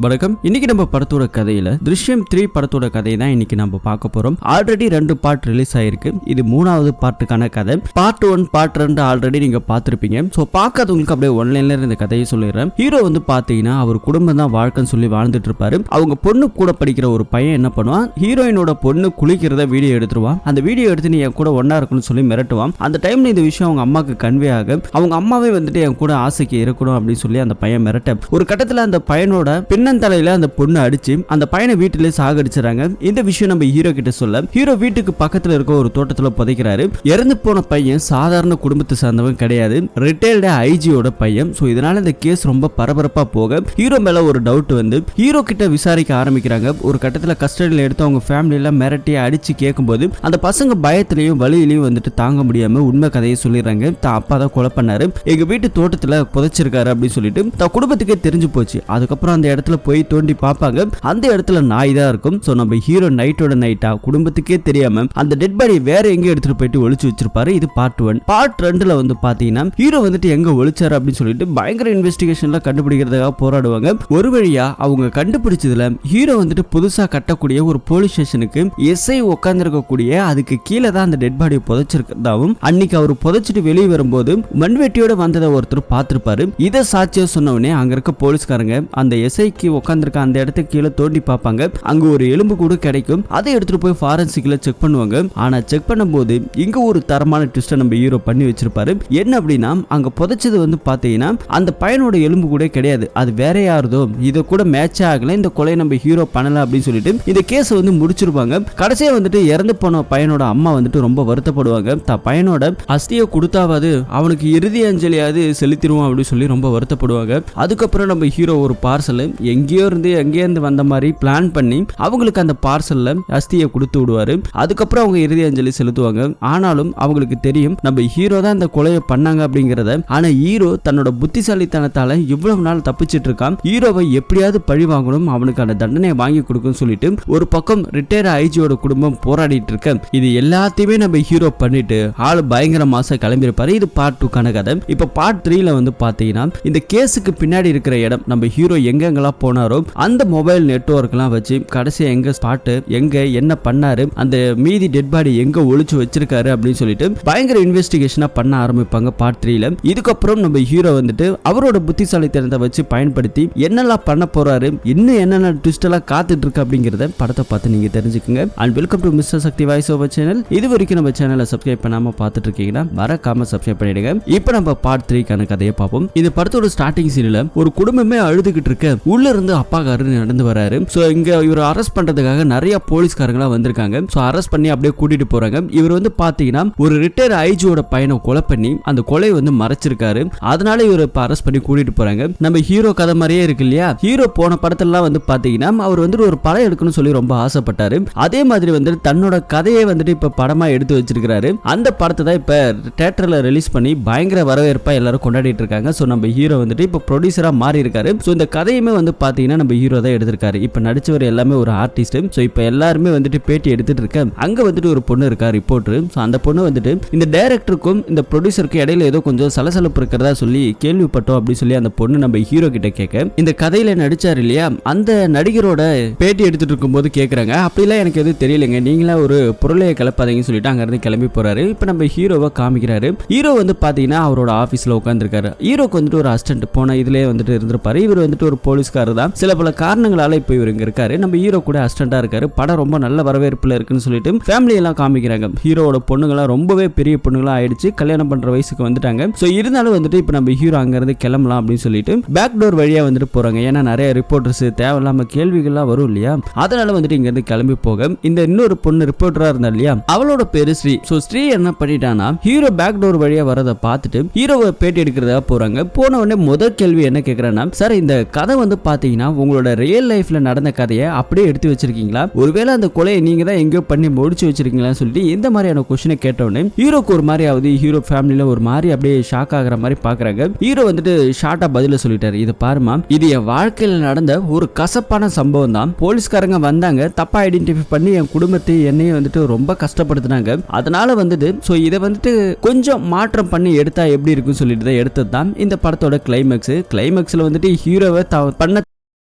வணக்கம். இன்னைக்கு நம்ம படத்தோட கதையில திருஷ்யம் 3 படத்தோட கதையை தான் இன்னைக்கு நம்ம பார்க்க போறோம். ஆல்ரெடி 2 பார்ட் ரிலீஸ் ஆயிருக்கு. இது 3வது பார்ட்டுக்கான கதை. பார்ட் 1 பார்ட் 2 ஆல்ரெடி நீங்க பார்த்திருப்பீங்க. சோ பார்க்காதவங்களுக்கு அப்படியே ஒன்லைன்ல இந்த கதையை சொல்லிடுறேன். ஹீரோ வந்து பாத்தீங்கன்னா அவர் குடும்பம் தான் வாழ்க்கைன்னு சொல்லி வாழ்ந்துட்டு இருப்பாரு. அவங்க பொண்ணு கூட படிக்கிற ஒரு பையன் என்ன பண்ணுவான், ஹீரோயினோட பொண்ணு குளிக்கிறத வீடியோ எடுத்துருவான். அந்த வீடியோ எடுத்து நீ என் கூட ஒன்னா இருக்கணும்னு சொல்லி மிரட்டுவான். அந்த டைம்ல இந்த விஷயம் அவங்க அம்மாக்கு கன்வே ஆக அவங்க அம்மாவே வந்துட்டு என் கூட ஆசைக்கு இருக்கணும் அப்படின்னு சொல்லி அந்த பையன் மிரட்ட ஒரு கட்டத்துல அந்த பையனோட பின்னந்தலையில அந்த பொண்ணு அடிச்சு அந்த பையனை வீட்டிலே சாகடிச்சாங்க. இந்த விஷயம் நம்ம ஹீரோ கிட்ட சொல்ல ஹீரோ வீட்டுக்கு பக்கத்துல இருக்க ஒரு தோட்டத்துல புதைக்கிறாரு. இறந்து போன பையன் சாதாரண குடும்பத்தை சார்ந்தவன் கிடையாது, ரிட்டையர்டு ஐஜியோட பையன். சோ இதனால இந்த கேஸ் ரொம்ப பரபரப்பா போக ஹீரோ மேல ஒரு டவுட் வந்து ஹீரோ கிட்ட விசாரிக்க ஆரம்பிக்கிறாங்க. ஒரு கட்டத்துல கஸ்டடியில எடுத்து அவங்க ஃபேமிலி எல்லாம் மிரட்டி அடிச்சு கேட்கும்போது அந்த பசங்க பயத்திலையும் வலியிலையும் வந்துட்டு தாங்க முடியாம உண்மை கதையை சொல்லிடுறாங்க. தான் அப்பா தான் கொலை பண்ணாரு, எங்க வீட்டு தோட்டத்துல புதைச்சிருக்காரு அப்படின்னு சொல்லிட்டு தான் குடும்பத்துக்கே தெரிஞ்சு போச்சு. அதுக்கப்புறம் அந்த இடத்துல போய் தோண்டி பார்ப்பாங்க. அந்த இடத்துல நாய் தான் இருக்கும். சோ நம்ம ஹீரோ நைட்டோட நைட்டா குடும்பத்துக்கே தெரியாம அந்த டெட் பாடி வேற எங்க எடுத்துட்டு போயிட்டு ஒளிச்சு வச்சிருப்பாரு. இது பார்ட் 1. பார்ட் 2ல வந்து பாத்தீங்கன்னா ஹீரோ வந்துட்டு எங்க ஒளிச்சாரு அப்படின்னு சொல்லிட்டு பயங்கர இன்வெஸ்டிகேஷன்ல கண்டுபிடிக்கிறதுக்காக போராடுவாங்க. ஒரு வழியா அவங்க கண்டுபிடிச்சதுல ஹீரோ வந்துட்டு புதுசா கட்டக்கூடிய ஒரு போலீஸ் ஸ்டேஷனுக்கு எஸ்ஐ உட்கார்ந்துருக்கக்கூடிய அதுக்கு கீழே தான் அந்த டெட் பாடியை புதைச்சிருக்கதாவும் அன்னைக்கு அவர் புதைச்சிட்டு வெளியே வரும்போது மண்வெட்டியோட வந்ததை ஒருத்தர் பார்த்திருப்பாரு. இதை சாட்சியா சொன்ன உடனே அங்க இருக்க போலீஸ்காரங்க அந்த எஸ்ஐக்கு உட்கார்ந்துருக்க அந்த இடத்துக்கு கீழே தோண்டி பார்ப்பாங்க. அங்க ஒரு எலும்பு கூட கிடைக்கும். அதை எடுத்துட்டு போய் ஃபாரன்சிக்ல செக் பண்ணுவாங்க. ஆனா செக் பண்ணும்போது இங்க ஒரு தரமான ட்விஸ்ட் நம்ம ஹீரோ பண்ணி வச்சிருப்பாரு. என்ன அப்படின்னா அங்க புதைச்சது வந்து பாத்தீங்கன்னா அந்த பையனோட எலும்பு கூட கிடையாது, அது வேற யாருதோ. இத கூட மேட்ச் ஆகல, இந்த கொலை நம்ம ஹீரோ பண்ணல அப்படின்னு சொல்லிட்டு இந்த கேஸ் வந்து முடிச்சிருப்பாங்க. கடைசியா வந்துட்டு இறந்து போன பையனோட அம்மா வந்துட்டு ரொம்ப வருத்தப்படுவாங்க. தான் பையனோட அஸ்தியை கொடுத்தாவது அவனுக்கு இறுதி அஞ்சலியாவது செலுத்திடுவோம் அப்படின்னு சொல்லி ரொம்ப வருத்தப்படுவாங்க. அதுக்கப்புறம் நம்ம ஹீரோ ஒரு பார்சல் எங்கேயோ இருந்து வந்த மாதிரி பிளான் பண்ணி அவங்களுக்கு அந்த பார்சல்ல அஸ்தியை கொடுத்து விடுவாரு. அதுக்கப்புறம் அவங்க இறுதி அஞ்சலி செலுத்துவாங்க. ஆனாலும் அவங்களுக்கு தெரியும் நம்ம ஹீரோ தான் இந்த கொலையை பண்ணாங்க அப்படிங்கறத. ஆனா ஹீரோ தன்னோட புத்திசாலித்தனத்தால இவ்வளவு நாள் தப்பிச்சிட்டு இருக்கான். ஹீரோவை எப்படியாவது பழி வாங்கணும், அவனுக்கான தண்டனையை வாங்கி கொடுக்கும் சொல்லிட்டு ஒரு பக்கம் ரிட்டையர் ஐஜியோட குடும்பம் போராடிட்டு இருக்க. இது எல்லாத்தையுமே நம்ம ஹீரோ பண்ணிட்டு ஆளு பயங்கர மாசம் கிளம்பியிருப்பாரு. இது பார்ட் 2 கதை. இப்ப பார்ட் 3ல வந்து பாத்தீங்கன்னா இந்த கேஸுக்கு பின்னாடி இருக்கிற இடம் நம்ம ஹீரோ எங்கெங்கெல்லாம் போனாரோ அந்த மொபைல் நெட்வொர்க் எல்லாம் வச்சு கடைசியா எங்க ஸ்பாட் எங்க என்ன பண்ணாரு, அந்த மீதி டெட் பாடி எங்க ஒளிச்சு வச்சிருக்காரு அப்படின்னு சொல்லிட்டு பயங்கர இன்வெஸ்டிகேஷனா பண்ண ஆரம்பிப்பாங்க பார்ட் 3ல. இதுக்கப்புறம் நம்ம ஹீரோ வந்துட்டு அவரோட புத்திசாலித்தனத்தை வச்சு பயன்படுத்தி என்னெல்லாம் பண்ண போறாரு, இன்னும் என்னென்ன ட்விஸ்ட் எல்லாம் காத்துட்டு இருக்கு அப்படிங்கறத படத்தை பார்த்து நீங்க தெரிஞ்சுக்கங்க. And welcome to mister Shakti voice over channel. இது வரைக்கும் நம்ம சேனலை சப்ஸ்கிரைப் பண்ணாம பார்த்துட்டு இருக்கீங்கன்னா மறக்காம சப்ஸ்கிரைப் பண்ணிடுங்க. இப்போ நம்ம பார்ட் 3க்கான கதையை பார்ப்போம். இந்த படத்தோட ஸ்டார்டிங் சீன்ல ஒரு குடும்பமே அழுதுகிட்டு இருக்க உள்ள இருந்து அப்பாக்காரர் நடந்து வராரு. சோ இங்க இவர் அரெஸ்ட் பண்றதுக்காக நிறைய போலீஸ்காரங்களா வந்திருக்காங்க. சோ அரெஸ்ட் பண்ணி அப்படியே கூட்டிட்டு போறாங்க. இவர் வந்து பாத்தீங்கன்னா ஒரு ரிட்டையர் ஐஜியோட பையனை கொலை பண்ணி அந்த கொலை வந்து மறைச்சிருக்காரு. அதனால இவர் இப்ப அரெஸ்ட் பண்ணி கூட்டிட்டு போறாங்க. நம்ம ஹீரோ கதை மாதிரியே இருக்கு இல்லையா? ஹீரோ போன படத்துல வந்து பாத்தீங்கன்னா அவர் வந்து ஒரு படம் எடுக்கணும்னு சொல்லி ரொம்ப ஆசைப்பட்டாரு. அதே மாதிரி வந்து தன்னோட கதையை வந்துட்டு இப்ப படமா எடுத்து வச்சிருக்காரு. அந்த படத்தை தான் இப்ப தியேட்டர்ல ரிலீஸ் பண்ணி பயங்கர வரவேற்பா எல்லாரும் கொண்டாடிட்டு இருக்காங்க. சோ நம்ம ஹீரோ வந்துட்டு இப்ப ப்ரொடியூசரா மாறி இருக்காரு. சோ இந்த கதையுமே வந்து பாத்தீங்கன்னா நம்ம ஹீரோ தான் எடுத்திருக்காரு. இப்ப நடிச்சவர் எல்லாமே ஒரு ஆர்டிஸ்ட். சோ இப்ப எல்லாருமே வந்துட்டு பேட்டி எடுத்துட்டு இருக்க. அங்க வந்துட்டு ஒரு பொண்ணு இருக்கா, ரிப்போர்ட்டர். சோ அந்த பொண்ணு வந்துட்டு இந்த டைரக்டருக்கும் இந்த ப்ரொடியூசருக்கும் இடையில ஏதோ கொஞ்சம் சலசலப்பு இருக்கிறதா சொல்லி கேள்விப்பட்டோம் அப்படி சொல்லி அந்த பொண்ணு நம்ம ஹீரோ கிட்ட கேட்க, இந்த கதையில நடிச்சாரு இல்லையா அந்த நடிகரோட பேட்டி எடுத்துட்டு இருக்கும் போது கேக்குறாங்க, அப்படிலாம் எனக்கு எதுவும் தெரியலங்க, நீங்களா ஒரு பொருளையை கிளப்பாதீங்கன்னு சொல்லிட்டு அங்க இருந்து கிளம்பி போறாரு. இப்ப நம்ம ஹீரோவை காமிக்கிறாரு. ஹீரோ வந்து பாத்தீங்கன்னா அவரோட ஆபீஸ்ல உட்கார்ந்துருக்காரு. ஹீரோக்கு வந்துட்டு ஒரு அசிஸ்டன்ட் போன இதுலயே வந்துட்டு இருந்திருப்பாரு. இவர் வந்துட்டு ஒரு போலீஸ்காரர் தான். சில பல காரணங்களால இப்ப இவர் இங்க இருக்காரு. நம்ம ஹீரோ கூட அசிஸ்டண்டா இருக்காரு. படம் ரொம்ப நல்ல வரவேற்புல இருக்குன்னு சொல்லிட்டு ஃபேமிலி எல்லாம் காமிக்கிறாங்க. ஹீரோவோட பொண்ணுங்களாம் ரொம்பவே பெரிய பொண்ணுங்களா ஆயிடுச்சு, கல்யாணம் பண்ற வயசுக்கு வந்துட்டாங்க. சோ இருந்தாலும் வந்துட்டு இப்ப நம்ம ஹீரோ அங்க இருந்து கிளம்பலாம் அப்படின்னு சொல்லிட்டு பேக் டோர் வழியா வந்துட்டு போறாங்க. ஏன்னா நிறைய ரிப்போர்ட்டர்ஸ் தேவையில்லாம கேள்விகள்லாம் வரும் இல்லையா, அதனால வந்துட்டு இங்க இருந்து கிளம்பி போக இந்த இன்னொரு பொண்ணு ரிப்போர்ட்டரா இருந்தா இல்லையா அவளோட பேரு ஸ்ரீ. சோ ஸ்ரீ என்ன பண்ணிட்டானா ஹீரோ பேக் டோர் வழியா வரதை பார்த்துட்டு ஹீரோவை பேட்டி எடுக்கிறதா போறாங்க. போன உடனே முதல் கேள்வி என்ன கேக்குறான்னா, சார் இந்த கதை வந்து பாத்தீங்கன்னா உங்களோட ரியல் லைஃப்ல நடந்த கதையை அப்படியே எடுத்து வச்சிருக்கீங்களா, ஒருவேளை அந்த கொலையை நீங்க தான் எங்கேயோ பண்ணி முடிச்சு வச்சிருக்கீங்களான்னு சொல்லிட்டு இந்த மாதிரியான கொஸ்டினை கேட்டோன்னே ஹீரோக்கு ஒரு மாதிரி ஆகுது. ஹீரோ ஃபேமிலியில ஒரு மாதிரி அப்படியே ஷாக் ஆகுற மாதிரி பாக்குறாங்க. ஹீரோ வந்துட்டு ஷார்ட்டா பதில சொல்லிட்டாரு, இது பாருமா, இது என் வாழ்க்கையில நடந்த ஒரு கசப்பான சம்பவம் தான். போலீஸ்காரங்க வந்தாங்க, தப்பா ஐடென்டிஃபை பண்ணி என் குடும்பத்தை என்னையும் வந்துட்டு ரொம்ப கஷ்டப்படுத்தினாங்க. அதனால வந்துட்டு சோ இதை வந்துட்டு கொஞ்சம் மாற்றம் பண்ணி எடுத்தா எப்படி இருக்குன்னு சொல்லிட்டு தான் எடுத்தது தான் இந்த படத்தோட கிளைமேக்ஸ். கிளைமேக்ஸ்ல வந்துட்டு ஹீரோவை பண்ண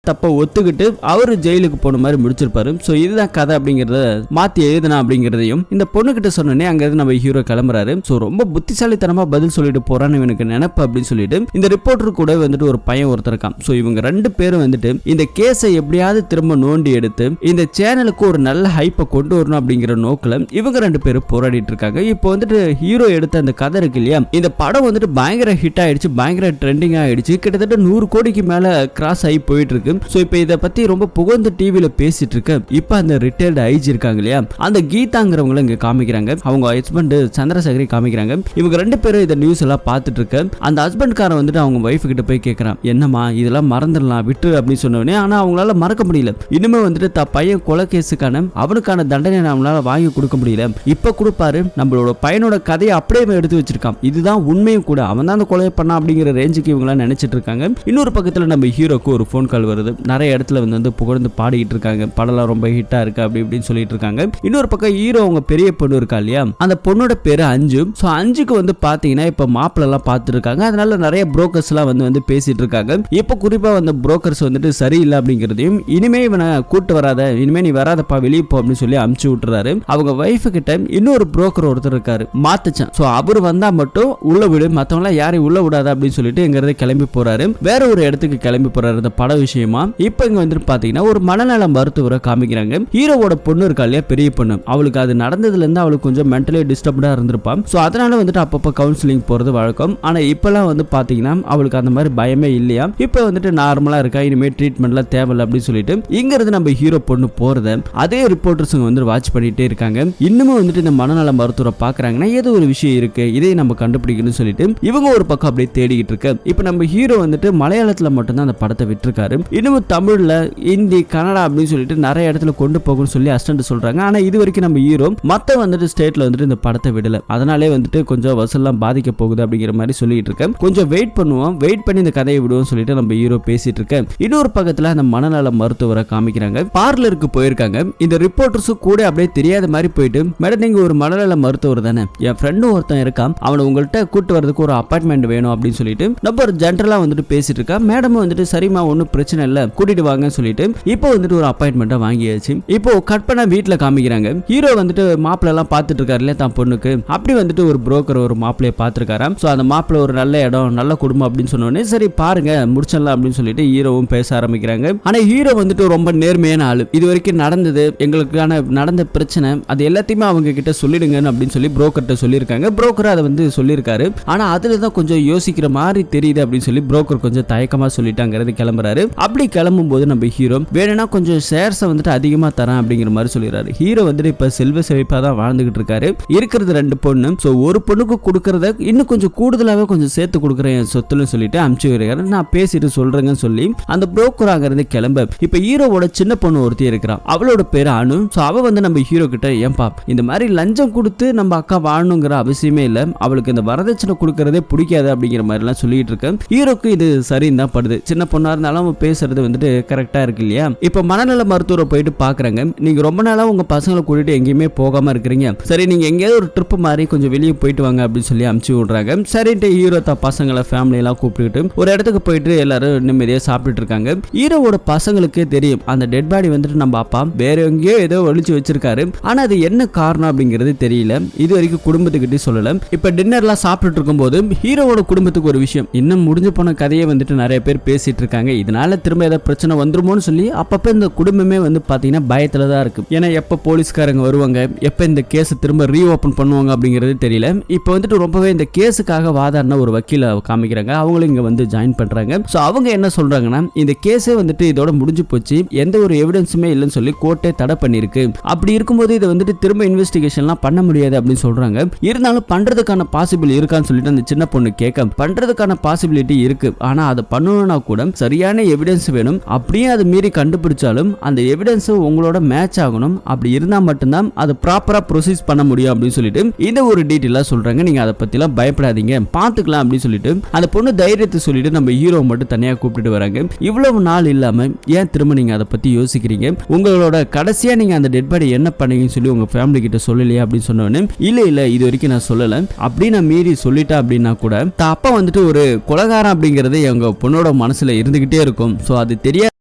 தப்ப ஒத்துக்கிட்டு அவரு ஜெயிலுக்கு போன மாதிரி முடிச்சிருப்பாரு. சோ இதுதான் கதை அப்படிங்கறத மாத்தி எழுதுனா அப்படிங்கறதையும் இந்த பொண்ணு கிட்ட சொன்னோன்னே அங்க இருந்து நம்ம ஹீரோ கிளம்புறாரு. சோ ரொம்ப புத்திசாலித்தனமா பதில் சொல்லிட்டு போறான்னு இவனுக்கு நினைப்பு அப்படின்னு சொல்லிட்டு இந்த ரிப்போர்ட்டர் கூட வந்துட்டு ஒரு பையன் ஒருத்தர் இருக்கான். சோ இவங்க ரெண்டு பேரும் வந்துட்டு இந்த கேஸை எப்படியாவது திரும்ப நோண்டி எடுத்து இந்த சேனலுக்கு ஒரு நல்ல ஹைப்பை கொண்டு வரணும் அப்படிங்கிற நோக்கில இவங்க ரெண்டு பேரும் போராடிட்டு இருக்காங்க. இப்போ வந்துட்டு ஹீரோ எடுத்த அந்த கதை இருக்கு இல்லையா, இந்த படம் வந்துட்டு பயங்கர ஹிட் ஆயிடுச்சு, பயங்கர ட்ரெண்டிங் ஆயிடுச்சு, கிட்டத்தட்ட 100 கோடிக்கு மேல கிராஸ் ஆகி போயிட்டு இருக்கு. சோ இப்போ இத பத்தி ரொம்ப புகழ்ந்து டிவில பேசிட்டு இருக்க இப்போ அந்த ரிட்டையர்டு ஐஜி இருக்காங்க இல்லையா, அந்த கீதாங்கிறவங்கள இங்க காமிக்கிறாங்க. அவங்க ஹஸ்பண்ட் சந்திரசேகரி காமிக்கிறாங்க. இவங்க ரெண்டு பேரும் இந்த நியூஸ் எல்லாம் பார்த்துட்டு இருக்க அந்த ஹஸ்பண்ட் காரன் வந்துட்டு அவங்க வைஃப் கிட்ட போய் கேட்கறான், என்னமா இதெல்லாம் மறந்துடலாம் விட்டு அப்படின்னு சொன்னோடனே, ஆனா அவங்களால மறக்க முடியல. இனிமே வந்துட்டு பையன் கொலை கேஸுக்கான அவனுக்கான தண்டனை நம்மளால வாங்கி கொடுக்க முடியல. இப்ப கொடுப்பாரு, நம்மளோட பையனோட கதையை அப்படியே எடுத்து வச்சிருக்கான், இதுதான் உண்மையும் கூட, அவன் தான் அந்த கொலை பண்ணா அப்படிங்கிற ரேஞ்சுக்கு இவங்க நினைச்சிட்டு இருக்காங்க. இன்னொரு பக்கத்துல நம்ம ஹீரோக்கு ஒரு போன் கால் வருது. நிறைய இடத்துல வந்து புகழ்ந்து பாடிக்கிட்டு இருக்காங்க, படம்லாம் ரொம்ப ஹிட்டா இருக்கு அப்படி இப்படின்னு சொல்லிட்டு இருக்காங்க. இன்னொரு பக்கம் ஹீரோ அவங்க பெரிய பொண்ணு இருக்கா இல்லையா, அந்த பொண்ணோட பேரு அஞ்சு. சோ அஞ்சுக்கு வந்து பாத்தீங்கன்னா இப்ப மாப்பிள்ள எல்லாம் பார்த்துட்டு இருக்காங்க. அதனால நிறைய புரோக்கர்ஸ் எல்லாம் வந்து பேசிட்டு இருக்காங்க. இப்ப குறிப்பா வந்து புரோக்கர்ஸ் வந்துட்டு சரியில்லை அப்படிங்கறதையும், இனிமே இவனை கூட்டு வராத, இனிமே நீ வராதப்பா வெளியே போ அப்படின்னு சொல்லி அமுச்சு விட்டுறாரு. அவங்க வைஃப் கிட்ட இன்னொரு புரோக்கர் ஒருத்தர் இருக்காரு மாத்துச்சான். சோ அவர் வந்தா மட்டும் உள்ள விடு, மத்தவங்க யாரையும் உள்ள விடாத அப்படின்னு சொல்லிட்டு எங்க இருந்து கிளம்பி போறாரு. வேற ஒரு இடத்துக்கு கிளம்பி போறாரு இந்த பட விஷயமா. இப்ப இங்க வந்துட்டு பாத்தீங்கன்னா ஒரு மனநல மருத்துவரை காமிக்கிறாங்க. ஹீரோவோட பொண்ணு இருக்கா இல்லையா, பெரிய பொண்ணு, அவளுக்கு அது நடந்ததுல இருந்து அவளுக்கு கொஞ்சம் மென்டலி டிஸ்டர்ப்டா இருந்திருப்பான். சோ அதனால வந்துட்டு அப்பப்ப கவுன்சிலிங் போறது வழக்கம். ஆனா இப்பெல்லாம் வந்து பாத்தீங்கன்னா அவளுக்கு அந்த மாதிரி பயமே இல்லையா, இப்ப வந்துட்டு நார்மலா இருக்கா, இனிமே ட்ரீட்மெண்ட்லாம் தேவையில்லை அப்படின்னு சொல்லிட்டு இங்க இருந்து நம்ம ஹீரோ பொண்ணு போறத அதே ரிப்போர்ட்டர்ஸ் வந்து வாட்ச் பண்ணிட்டே இருக்காங்க. இன்னுமே வந்துட்டு இந்த மனநல மருத்துவரை பாக்குறாங்கன்னா ஏதோ ஒரு விஷயம் இருக்கு, இதை நம்ம கண்டுபிடிக்கணும்னு சொல்லிட்டு இவங்க ஒரு பக்கம் அப்படியே தேடிக்கிட்டு இருக்க. இப்ப நம்ம ஹீரோ வந்துட்டு மலையாளத்துல மட்டும்தான் அந்த படத்தை விட்டுருக்காரு. இன்னும் தமிழ்ல, இந்தி, கன்னடா அப்படின்னு சொல்லிட்டு நிறைய இடத்துல கொண்டு போகணும்னு சொல்லி அசிஸ்டன்ட் சொல்றாங்க. ஆனா இது வரைக்கும் நம்ம ஹீரோ மத்த வந்துட்டு ஸ்டேட்ல வந்துட்டு இந்த படத்தை விடல. அதனாலே வந்துட்டு கொஞ்சம் வசூல்லாம் பாதிக்க போகுது அப்படிங்கிற மாதிரி சொல்லிட்டு இருக்கேன். கொஞ்சம் வெயிட் பண்ணுவோம், வெயிட் பண்ணி இந்த கதையை விடுவோம் சொல்லிட்டு நம்ம ஹீரோ பேசிட்டு இருக்கேன். இன்னொரு பக்கத்துல அந்த மனநல மருத்துவரை காமிக்கிறாங்க. பார்லருக்கு போயிருக்காங்க. இந்த ரிப்போர்ட்டர்ஸும் கூட அப்படியே தெரியாத மாதிரி போயிட்டு, மேடம் நீங்க ஒரு மனநல மருத்துவர் தானே, என் ஃப்ரெண்டும் ஒருத்தன் இருக்கான், அவனை உங்கள்கிட்ட கூட்டு வரதுக்கு ஒரு அப்பாயின்மெண்ட் வேணும் அப்படின்னு சொல்லிட்டு நம்ம ஒரு ஜென்ரலா வந்துட்டு பேசிட்டு இருக்கா. மேடம் வந்துட்டு சரிமா ஒன்னும் பிரச்சனை இல்ல கூட்டிட்டு வாங்கன்னு சொல்லிட்டு இப்போ வந்துட்டு ஒரு அப்பாயின்மெண்ட் வாங்கியாச்சு. இப்போ கட் பண்ண வீட்டுல காமிக்கிறாங்க. ஹீரோ வந்துட்டு மாப்பிள்ள எல்லாம் பாத்துட்டு இருக்காரு இல்லையா தான் பொண்ணுக்கு, அப்படி வந்துட்டு ஒரு புரோக்கர் ஒரு மாப்பிள்ளைய பாத்துருக்காராம். சோ அந்த மாப்பிள்ள ஒரு நல்ல இடம், நல்ல குடும்பம் அப்படின்னு சொன்னோடனே சரி பாருங்க முடிச்சிடலாம் அப்படின்னு சொல்லிட்டு ஹீரோவும் பேச ஆரம்பிக்கிறாங்க. ஆனா ஹீரோ வந்துட்டு ரொம்ப நேர்மையான ஆளு. இது வரைக்கும் நடந்தது, எங்களுக்கான நடந்த பிரச்சனை அது எல்லாத்தையுமே அவங்க கிட்ட சொல்லிடுங்க அப்படின்னு சொல்லி புரோக்கர்ட்ட சொல்லியிருக்காங்க. புரோக்கர் அதை வந்து சொல்லியிருக்காரு. ஆனா அதுலதான் கொஞ்சம் யோசிக்கிற மாதிரி தெரியுது அப்படின்னு சொல்லி புரோக்கர் கொஞ்சம் தயக்கமா சொல்லிட்டாங்கிறது கிளம்புறாரு. அப்படி கிளம்பும் போது நம்ம ஹீரோ வேணும்னா கொஞ்சம் ஷேர்ஸ் வந்துட்டு அதிகமா தரேன் அப்படிங்கிற மாதிரி சொல்லிடுறாரு. ஹீரோ வந்துட்டு இப்ப செல்வ செழிப்பா தான் வாழ்ந்துகிட்டு இருக்காரு. இருக்கிறது 2 பொண்ணு. சோ ஒரு பொண்ணுக்கு கொடுக்கறத இன்னும் கொஞ்சம் கூடுதலாவே கொஞ்சம் சேர்த்து கொடுக்குறேன் சொத்துன்னு சொல்லிட்டு அனுப்பிச்சு வைக்கிறாரு. நான் பேசிட்டு சொல்றேன்னு சொல்லி அந்த புரோக்கர் அங்க இருந்து கிளம்ப இப்ப ஹீரோவோட சின்ன பொண்ணு ஒருத்தி இருக்கிறான். அவளோட பேரு அனு. சோ அவ வந்து நம்ம ஹீரோ கிட்ட ஏன்பா இந்த மாதிரி லஞ்சம் கொடுத்து நம்ம அக்கா வாழணுங்கிற அவசியமே இல்ல, அவளுக்கு இந்த வரதட்சணை கொடுக்கறதே பிடிக்காது அப்படிங்கிற மாதிரி எல்லாம் சொல்லிட்டு இருக்கேன். ஹீரோக்கு இது சரின்னு தான் படுது. சின்ன பொண்ணா இருந்தாலும் பேசுறது வந்துட்டு கரெக்டா இருக்கு இல்லையா. இப்ப மனநல மருத்துவரை போயிட்டு பாக்குறாங்க. நீங்க ரொம்ப நாளா உங்க பசங்களை கூட்டிட்டு எங்கேயுமே போகாம இருக்கிறீங்க, சரி நீங்க எங்கேயாவது ஒரு ட்ரிப் மாதிரி கொஞ்சம் வெளியே போயிட்டு வாங்க அப்படின்னு சொல்லி அனுப்பிச்சு விடுறாங்க. சரின்ட்டு ஹீரோ தான் பசங்களை ஃபேமிலி எல்லாம் கூப்பிட்டு ஒரு இடத்துக்கு போயிட்டு எல்லாரும் நிம்மதியா சாப்பிட்டுட்டு இருக்காங்க. ஹீரோவோட பசங்களுக்கே தெரியும் அந்த டெட் பாடி வந்துட்டு நம்ம அப்பா வேற எங்கேயோ ஏதோ ஒளிச்சு வச்சிருக்காரு. ஆனா அது என்ன காரணம் அப்படிங்கிறது தெரியல. இது வரைக்கும் குடும்பத்துக்கிட்டே சொல்லல. இப்ப டின்னர்லாம் சாப்பிட்டு இருக்கும் போது ஹீரோவோட குடும்பத்துக்கு ஒரு விஷயம், இன்னும் முடிஞ்சு போன கதையை வந்துட்டு நிறைய பேர் பேசிட்டு இருக்காங்க. இதனால திரும்ப ஏதாவது பிரச்சனை வந்துருமோன்னு சொல்லி அப்பப்ப இந்த குடும்பமே வந்து பாத்தீங்கன்னா பயத்துல தான் இருக்கு. ஏன்னா எப்ப போலீஸ்காரங்க வருவாங்க, எப்ப இந்த கேஸ் திரும்ப ரீஓபன் பண்ணுவாங்க அப்படிங்கிறது தெரியல. இப்ப வந்துட்டு ரொம்பவே இந்த கேஸுக்காக வாதாடின ஒரு வக்கீல காமிக்கிறாங்க. அவங்களும் இங்க வந்து ஜாயின் பண்றாங்க. சோ அவங்க என்ன சொல்றாங்கன்னா இந்த கேஸே வந்துட்டு இதோட முடிஞ்சு போச்சு, எந்த ஒரு எவிடன்ஸுமே இல்லைன்னு சொல்லி கோர்ட்டே தடை பண்ணிருக்கு. அப்படி இருக்கும்போது இதை வந்துட்டு திரும்ப இன்வெஸ்டிகேஷன்லாம் பண்ண முடியாது அப்படின்னு சொல்றாங்க. இருந்தாலும் பண்றதுக்கான பாசிபிள் இருக்கான்னு சொல்லிட்டு அந்த சின்ன பொண்ணு கேட்க, பண்றதுக்கான பாசிபிலிட்டி இருக்கு, ஆனா அதை பண்ணணும்னா கூட சரியான எவிடன்ஸ் வேணும். அப்படியே அது மீறி கண்டுபிடிச்சாலும் அந்த எவிடன்ஸ் உங்களோட மேட்ச் ஆகணும். அப்படி இருந்தா மட்டும்தான் அது ப்ராப்பரா ப்ரொசீஸ் பண்ண முடியும் அப்படின்னு சொல்லிட்டு இந்த ஒரு டீட்டெயிலா சொல்றாங்க. நீங்க அதை பத்திலாம் பயப்படாதீங்க, பாத்துக்கலாம் அப்படின்னு சொல்லிட்டு அந்த பொண்ணு தைரியத்தை சொல்லிட்டு நம்ம ஹீரோ மட்டும் தனியா கூப்பிட்டு வராங்க. இவ்வளவு நாள் இல்லாம ஏன் திரும்ப நீங்க அதை பத்தி யோசிக்கிறீங்க, உங்களோட கடைசியா நீங்க அந்த டெட் பாடி என்ன பண்ணீங்கன்னு சொல்லி உங்க ஃபேமிலி கிட்ட சொல்லலையா அப்படின்னு சொன்னோன்னு, இல்ல இது வரைக்கும் நான் சொல்லல, அப்படி நான் மீறி சொல்லிட்டா அப்படின்னா கூட அப்பா வந்துட்டு ஒரு கொலைகாரன் அப்படிங்கறது எங்க பொண்ணோட மனசுல இருந்துகிட்டே இருக்கும். சோ அது தெரியாது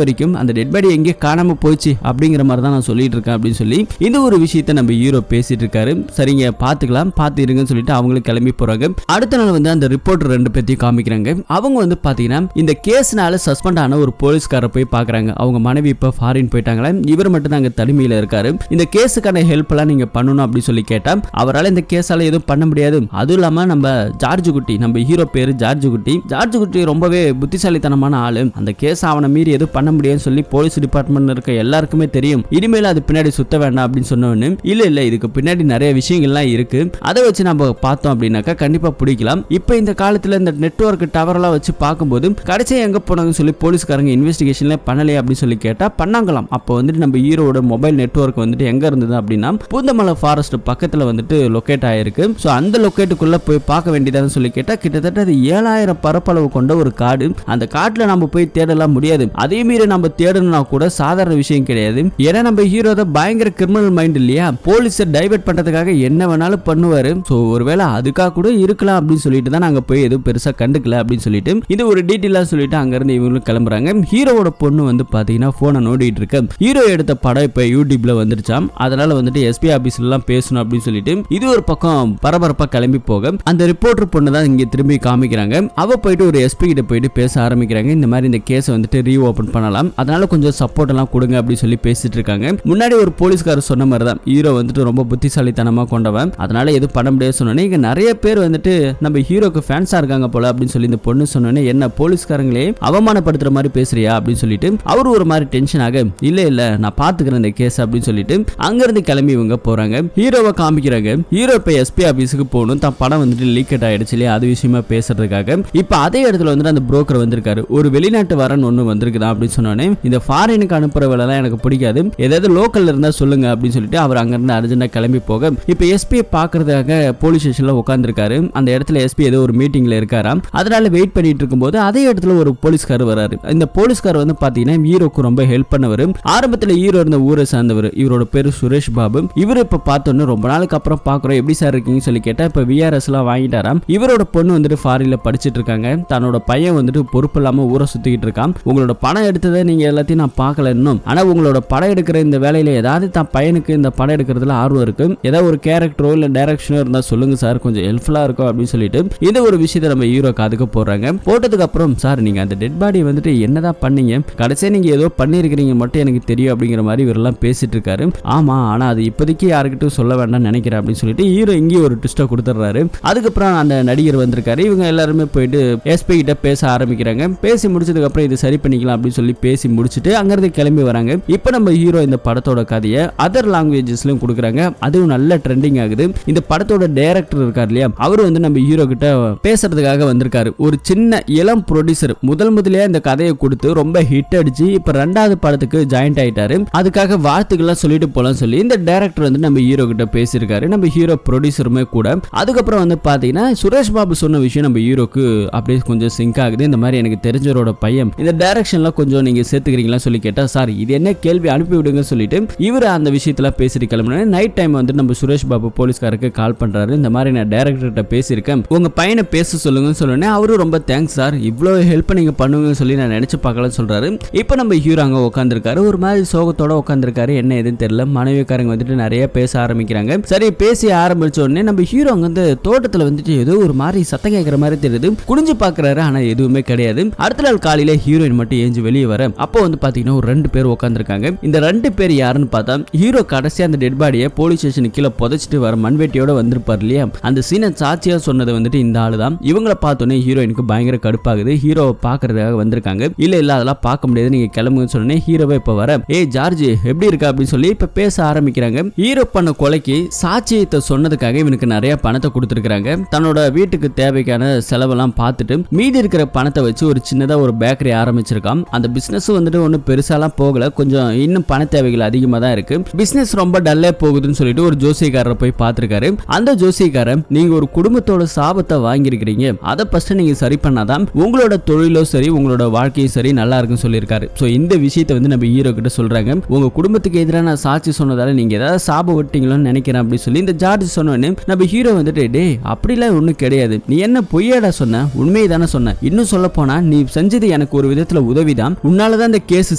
வரைக்கும் அந்த டெட் பாடி எங்கே காணாம போச்சு அப்படிங்கிற மாதிரி தான் நான் சொல்லிட்டு இருக்கேன் அப்படின்னு சொல்லி இந்த ஒரு விஷயத்த நம்ம ஹீரோ பேசிட்டு இருக்காரு. சரிங்க பாத்துக்கலாம், பாத்து இருங்கன்னு சொல்லிட்டு அவங்களும் கிளம்பி போறாங்க. அடுத்த நாள் வந்து அந்த ரிப்போர்ட்டர் 2 பேத்தையும் காமிக்கிறாங்க. அவங்க வந்து பாத்தீங்கன்னா இந்த கேஸ்னால சஸ்பெண்ட் ஆன ஒரு போலீஸ்கார போய் பாக்குறாங்க. அவங்க மனைவி இப்ப ஃபாரின் போயிட்டாங்களா, இவர் மட்டும் தான் அங்க தனிமையில இருக்காரு. இந்த கேஸுக்கான ஹெல்ப் எல்லாம் நீங்க பண்ணணும் அப்படின்னு சொல்லி கேட்டா அவரால் இந்த கேஸால எதுவும் பண்ண முடியாது. அதுவும் இல்லாம நம்ம ஜார்ஜ் குட்டி, நம்ம ஹீரோ பேரு ஜார்ஜ் குட்டி ரொம்பவே புத்திசாலித்தனமான ஆளு. அந்த கேஸ் அவனை மீறி எதுவும் பண்ண முடியாதுன்னு சொல்லி போலீஸ் டிபார்ட்மெண்ட் இருக்க எல்லாருக்குமே தெரியும். இனிமேல அது பின்னாடி சுத்த வேண்டாம் அப்படின்னு சொன்னவனு இல்ல இதுக்கு பின்னாடி நிறைய விஷயங்கள்லாம் இருக்கு, அதை வச்சு நம்ம பார்த்தோம் அப்படின்னாக்கா கண்டிப்பா பிடிக்கலாம். இப்ப இந்த காலத்துல இந்த நெட்வொர்க் டவர் எல்லாம் வச்சு பார்க்கும்போது கடைசியா எங்க போனாங்கன்னு சொல்லி போலீஸ்காரங்க இன்வெஸ்டிகேஷன்ல பண்ணலையே அப்படின்னு சொல்லி கேட்டா பண்ணாங்களாம். அப்போ வந்துட்டு நம்ம ஹீரோட மொபைல் நெட்வொர்க் வந்துட்டு எங்க இருந்தது அப்படின்னா பூந்தமலை ஃபாரஸ்ட் பக்கத்துல வந்துட்டு லொகேட் ஆயிருக்கு. சோ அந்த லொகேட்டுக்குள்ள போய் பார்க்க வேண்டியதான்னு சொல்லி கேட்டா கிட்டத்தட்ட அது 7000 பரப்பளவு கொண்ட ஒரு காடு. அந்த காட்டுல நம்ம போய் தேடலாம் முடியாது. அதே மீறி நம்ம தேடணும்னா கூட சாதாரண விஷயம் கிடையாது. ஏன்னா நம்ம ஹீரோ தான் பயங்கர கிரிமினல் மைண்ட் இல்லையா, போலீஸை டைவர்ட் பண்றதுக்காக என்ன வேணாலும் பண்ணுவாரு. சோ ஒருவேளை அதுக்காக கூட இருக்கலாம் அப்படின்னு சொல்லிட்டு தான் நாங்க போய் எதுவும் பெருசா கண்டுக்கல அப்படின்னு சொல்லிட்டு இது ஒரு டீட்டெயிலா சொல்லிட்டு அங்க இருந்து இவங்களும் கிளம்புறாங்க. ஹீரோவோட பொண்ணு வந்து பாத்தீங்கன்னா போனை நோண்டிட்டு இருக்கு. ஹீரோ எடுத்த படம் இப்ப யூடியூப்ல வந்துருச்சாம். அதனால வந்துட்டு எஸ்பி ஆபீஸ்ல எல்லாம் பேசணும் அப்படின்னு சொல்லிட்டு இது ஒரு பக்கம் பரபரப்பா கிளம்பி போக அந்த ரிப்போர்ட்டர் பொண்ணு தான் இங்க திரும்பி காமிக்கிறாங்க. அவ போயிட்டு ஒரு எஸ்பி கிட்ட போயிட்டு பேச ஆரம்பிக்கிறாங்க. இந்த மாதிரி இந்த கேஸ் வந்துட்டு ரீஓபன் பண்ணலாம், அதனால கொஞ்சம் சப்போர்ட் எல்லாம் கொடுங்க அப்படின்னு சொல்லி பேசிட்டு இருக்காங்க. முன்னாடி ஒரு போலீஸ்காரர் சொன்ன மாதிரி தான் ஹீரோ வந்துட்டு ரொம்ப புத்திசாலித்தனமா கொண்டவன், அதனால எதுவும் பண்ண முடியாது சொன்னோன்னே இங்க நிறைய பேர் வந்துட்டு நம்ம ஹீரோக்கு ஃபேன்ஸா இருக்காங்க போல அப்படின்னு சொல்லி இந்த பொண்ணு சொன்னோன்னே என்ன போலீஸ்காரங்களே அவமானப்படுத்துற மாதிரி பேசுறியா அப்படின்னு சொல்லிட்டு அவரு ஒரு மாதிரி டென்ஷன் ஆக இல்ல நான் பாத்துக்கிறேன் இந்த கேஸ் அப்படின்னு சொல்லிட்டு அங்க இருந்து கிளம்பி இவங்க போறாங்க. ஹீரோவை காமிக்கிறாங்க. ஹீரோ இப்ப எஸ்பி ஆபீஸுக்கு போகணும், தான் படம் வந்துட்டு லீக்கெட் ஆயிடுச்சு இல்லையா, அது விஷயமா பேசுறதுக்காக இப்ப அதே இடத்துல வந்துட்டு அந்த புரோக்கர் வந்திருக்காரு. ஒரு வெளிநாட்டு வரன் ஒண்ணு வந்திருக்குதா அப்படின்னு சொன்னோன்னே இந்த ஃபாரினுக்கு அனுப்புற வேலை எனக்கு பிடிக்காது, ஏதாவது லோக்கல்ல இருந்தா சொல்லுங்க அப்படின்னு சொல்லிட்டு அவர் அங்க இருந்து அர்ஜென்டா கிளம்பி போக இப்ப எஸ்பி பாக்குறதுக்காக போலீஸ் ஸ்டேஷன்ல உட்கார்ந்துருக்காரு. அந்த இடத்துல எஸ்பி ஏதோ ஒரு மீட்டிங்ல இருக்காராம். அதனால வெயிட் பண்ணிட்டு இருக்கும்போது அதே இடத்துல ஒரு போலீஸ்கார் வராரு. இந்த போலீஸ்கார் வந்து பாத்தீங்கன்னா ஹீரோக்கு ரொம்ப ஹெல்ப் பண்ணவர். ஆரம்பத்துல ஹீரோ இருந்த ஊரை சார்ந்தவர். இவரோட பேரு சுரேஷ் பாபு. இவர் இப்ப பார்த்தோன்னு ரொம்ப நாளுக்கு அப்புறம் பாக்குறோம், எப்படி சார் இருக்கீங்கன்னு சொல்லி கேட்டா இப்ப விஆர்எஸ் எல்லாம் வாங்கிட்டாராம். இவரோட பொண்ணு வந்துட்டு ஃபாரின்ல படிச்சிட்டு இருக்காங்க. தன்னோட பையன் வந்துட்டு பொறுப்பு இல்லாம ஊரை சுத்திக்கிட்டு இருக்கான். உங்களோட பணம் எடுத்ததை நீங்க எல்லாத்தையும் நான் பார்க்கல இன்னும், ஆனா உங்களோட படம் எடுக்கிற இந்த வேலையில ஏதாவது தான் பையனுக்கு இந்த படம் எடுக்கிறதுல ஆர்வம் இருக்கு, ஏதாவது ஒரு கேரக்டரோ இல்ல டைரக்ஷனோ இருந்தா சொல்லுங்க சார், கொஞ்சம் ஹெல்ப்ஃபுல்லா இருக்கும் அப்படின்னு சொல்லிட்டு இந்த ஒரு விஷயத்தை நம்ம ஹீரோ காதுக்கு போடுறாங்க. போட்டதுக்கு அப்புறம் சார் நீங்க அந்த டெட் பாடி வந்துட்டு என்னதான் பண்ணீங்க, கடைசியா நீங்க ஏதோ பண்ணிருக்கிறீங்க மட்டும் எனக்கு தெரியும் அப்படிங்கிற மாதிரி இவரெல்லாம் பேசிட்டு இருக்காரு. ஆமா, ஆனா அது இப்போதைக்கு யாருக்கிட்டும் சொல்ல வேண்டாம்னு நினைக்கிறேன் அப்படின்னு சொல்லிட்டு ஹீரோ இங்கே ஒரு ட்விஸ்ட்டை கொடுத்துட்றாரு. அதுக்கப்புறம் அந்த நடிகர் வந்திருக்காரு. இவங்க எல்லாருமே போயிட்டு எஸ்பி கிட்ட பேச ஆரம்பிக்கிறாங்க. பேசி முடிச்சதுக்கு அப்புறம் இது சரி பண்ணிக்கலாம் அப்படின்னு சொல்லி பேசி முடிச்சுட்டு அங்கிருந்து கிளம்பி வராங்க. இப்போ நம்ம ஹீரோ இந்த படத்தோட கதையை அதர் லாங்குவேஜஸ்லயும் கொடுக்குறாங்க. அதுவும் நல்ல ட்ரெண்டிங் ஆகுது. இந்த படத்தோட டைரக்டர் இருக்கார் இல்லையா, அவர் வந்து நம்ம ஹீரோ கிட்ட பேசுறதுக்காக வந்திருக்காரு. ஒரு சின்ன இளம் ப்ரொடியூசர் முதல்ல இந்த கதையை கொடுத்து ரொம்ப ஹிட் அடிச்சு இப்ப 2வது படத்துக்கு ஜாயின்ட் ஆயிட்டாரு. அதுக்காக வாழ்த்துக்கள்லாம் சொல்லிட்டு போலாம் சொல்லி இந்த டைரக்டர் வந்து நம்ம ஹீரோ கிட்ட பேசியிருக்காரு. நம்ம ஹீரோ ப்ரொடியூசருமே கூட. அதுக்கப்புறம் வந்து பாத்தீங்கன்னா சுரேஷ் பாபு சொன்ன விஷயம் நம்ம ஹீரோக்கு அப்படியே கொஞ்சம் சிங்க் ஆகுது. இந்த மாதிரி எனக்கு தெரிஞ்சவரோட பையன் இந்த டைரக்ஷன்ல கொஞ்சம் நீங்க சேர்த்துக்கிறீங்களா சொல்லி கேட்டா சார் இது என்ன கேள்வி அனுப்பி விடுங்க சொல்லிட்டு இவர் அந்த விஷயத்துல பேசிட்டு கிளம்பின. நைட் டைம் வந்து நம்ம சுரேஷ் பாபு போலீஸ்காருக்கு கால் பண்றாரு. இந்த மாதிரி நான் டைரக்டர் கிட்ட பேசியிருக்கேன், உங்க பையனை பேச சொல்லுங்கன்னு சொன்னோன்னே அவரும் ரொம்ப தேங்க்ஸ் சார், இவ்வளவு ஹெல்ப் நீங்க பண்ணுவீங்கன்னு சொல்லி நான் நினைச்சு பார்க்கலன்னு சொல்றாரு. இப்போ நம்ம ஹீரோ அங்க உட்காந்துருக்காரு. ஒரு மாதிரி சோகத்தோட உட்காந்துருக்காரு. என்ன எதுன்னு தெரியல. மனைவிக்காரங்க வந்துட்டு நிறைய பேச ஆரம்பிக்கிறாங்க. சரி பேசி ஆரம்பிச்ச உடனே நம்ம ஹீரோ அங்க வந்து தோட்டத்துல வந்துட்டு ஏதோ ஒரு மாதிரி சத்தம் கேட்கிற மாதிரி தெரியுது. குனிஞ்சு பாக்குறாரு, ஆனா எதுவுமே கிடையாது. அடுத்த நாள் காலையில ஹீரோயின் மட்டும் ஏஞ்சி வெளியே வர அப்போ வந்து பாத்தீங்கன்னா ஒரு 2 பேர் உட்காந்துருக்காங்க. இந்த 2 பேர் யாருன்னு பார்த்தா ஹீரோ கடைசியா அந்த டெட் பாடியை போலீஸ் ஸ்டேஷனுக்கு கீழே புதைச்சிட்டு வர மண்வெட்டியோட வந்திருப்பாரு இல்லையா, அந்த சீனை சாட்சியா சொன்னது வந்துட்டு இந்த ஆளு தான். இவங்களை பார்த்தோன்னே ஹீரோயினுக்கு பயங்கர கடுப்பாகுது. ஹீரோவை பாக்குறதுக்காக வந்திருக்காங்க. இல்ல அதெல்லாம் பார்க்க முடியாது, நீங்க கிளம்புங்கன்னு சொன்னே ஹீரோவை இப்ப வர ஏய் ஜார்ஜ் எப்படி இருக்கா அப்படின்னு சொல்லி இப்ப பேச ஆரம்பிக்கிறாங்க. ஹீரோ பண்ண கொலைக்கு சாட்சியத்தை சொன்னதுக்காக இவனுக்கு நிறைய பணத்தை கொடுத்துருக்காங்க. தன்னோட வீட்டுக்கு தேவைக்கான செலவெல்லாம் பார்த்துட்டு மீதி இருக்கிற பணத்தை வச்சு ஒரு சின்னதா ஒரு பேக்கரி ஆரம்பிச்சிருக்கான். அந்த பிசினஸ் வந்துட்டு ஒன்னும் பெருசாலாம் போகல, கொஞ்சம் இன்னும் பண தேவைகள் அதிகமா தான் இருக்கு. பிசினஸ் ரொம்ப டல்லே போகுதுன்னு சொல்லிட்டு ஒரு ஜோசியக்காரரை போய் பார்த்திருக்காரு. அந்த ஜோசியக்காரர் நீங்க ஒரு குடும்பத்தோட சாபத்தை வாங்கியிருக்கிறீங்க, அதை ஃபர்ஸ்ட் நீங்க சரி பண்ணாதான் உங்களோட தொழிலோ சரி உங்களோட வாழ்க்கையும் சரி நல்லா இருக்குன்னு சொல்லியிருக்காரு. சோ இந்த விஷயத்தை வந்து நம்ம ஹீரோ கிட்ட சொல்றாங்க. உங்க குடும்பத்துக்கு எதிராக நான் சாட்சி சொன்னதால நீங்க ஏதாவது சாபம் விட்டீங்களோன்னு நினைக்கிறேன் அப்படின்னு சொல்லி இந்த ஜார்ஜ் சொன்னோன்னு நம்ம ஹீரோ வந்துட்டு டே அப்படிலாம் ஒண்ணும் கிடையாது, நீ என்ன பொய்யாடா சொன்ன, உண்மையை தானே சொன்ன, இன்னும் சொல்ல போனா நீ செஞ்சது எனக்கு ஒரு விதத்துல உதவிதான், உன்னாலதான் இந்த கேஸ்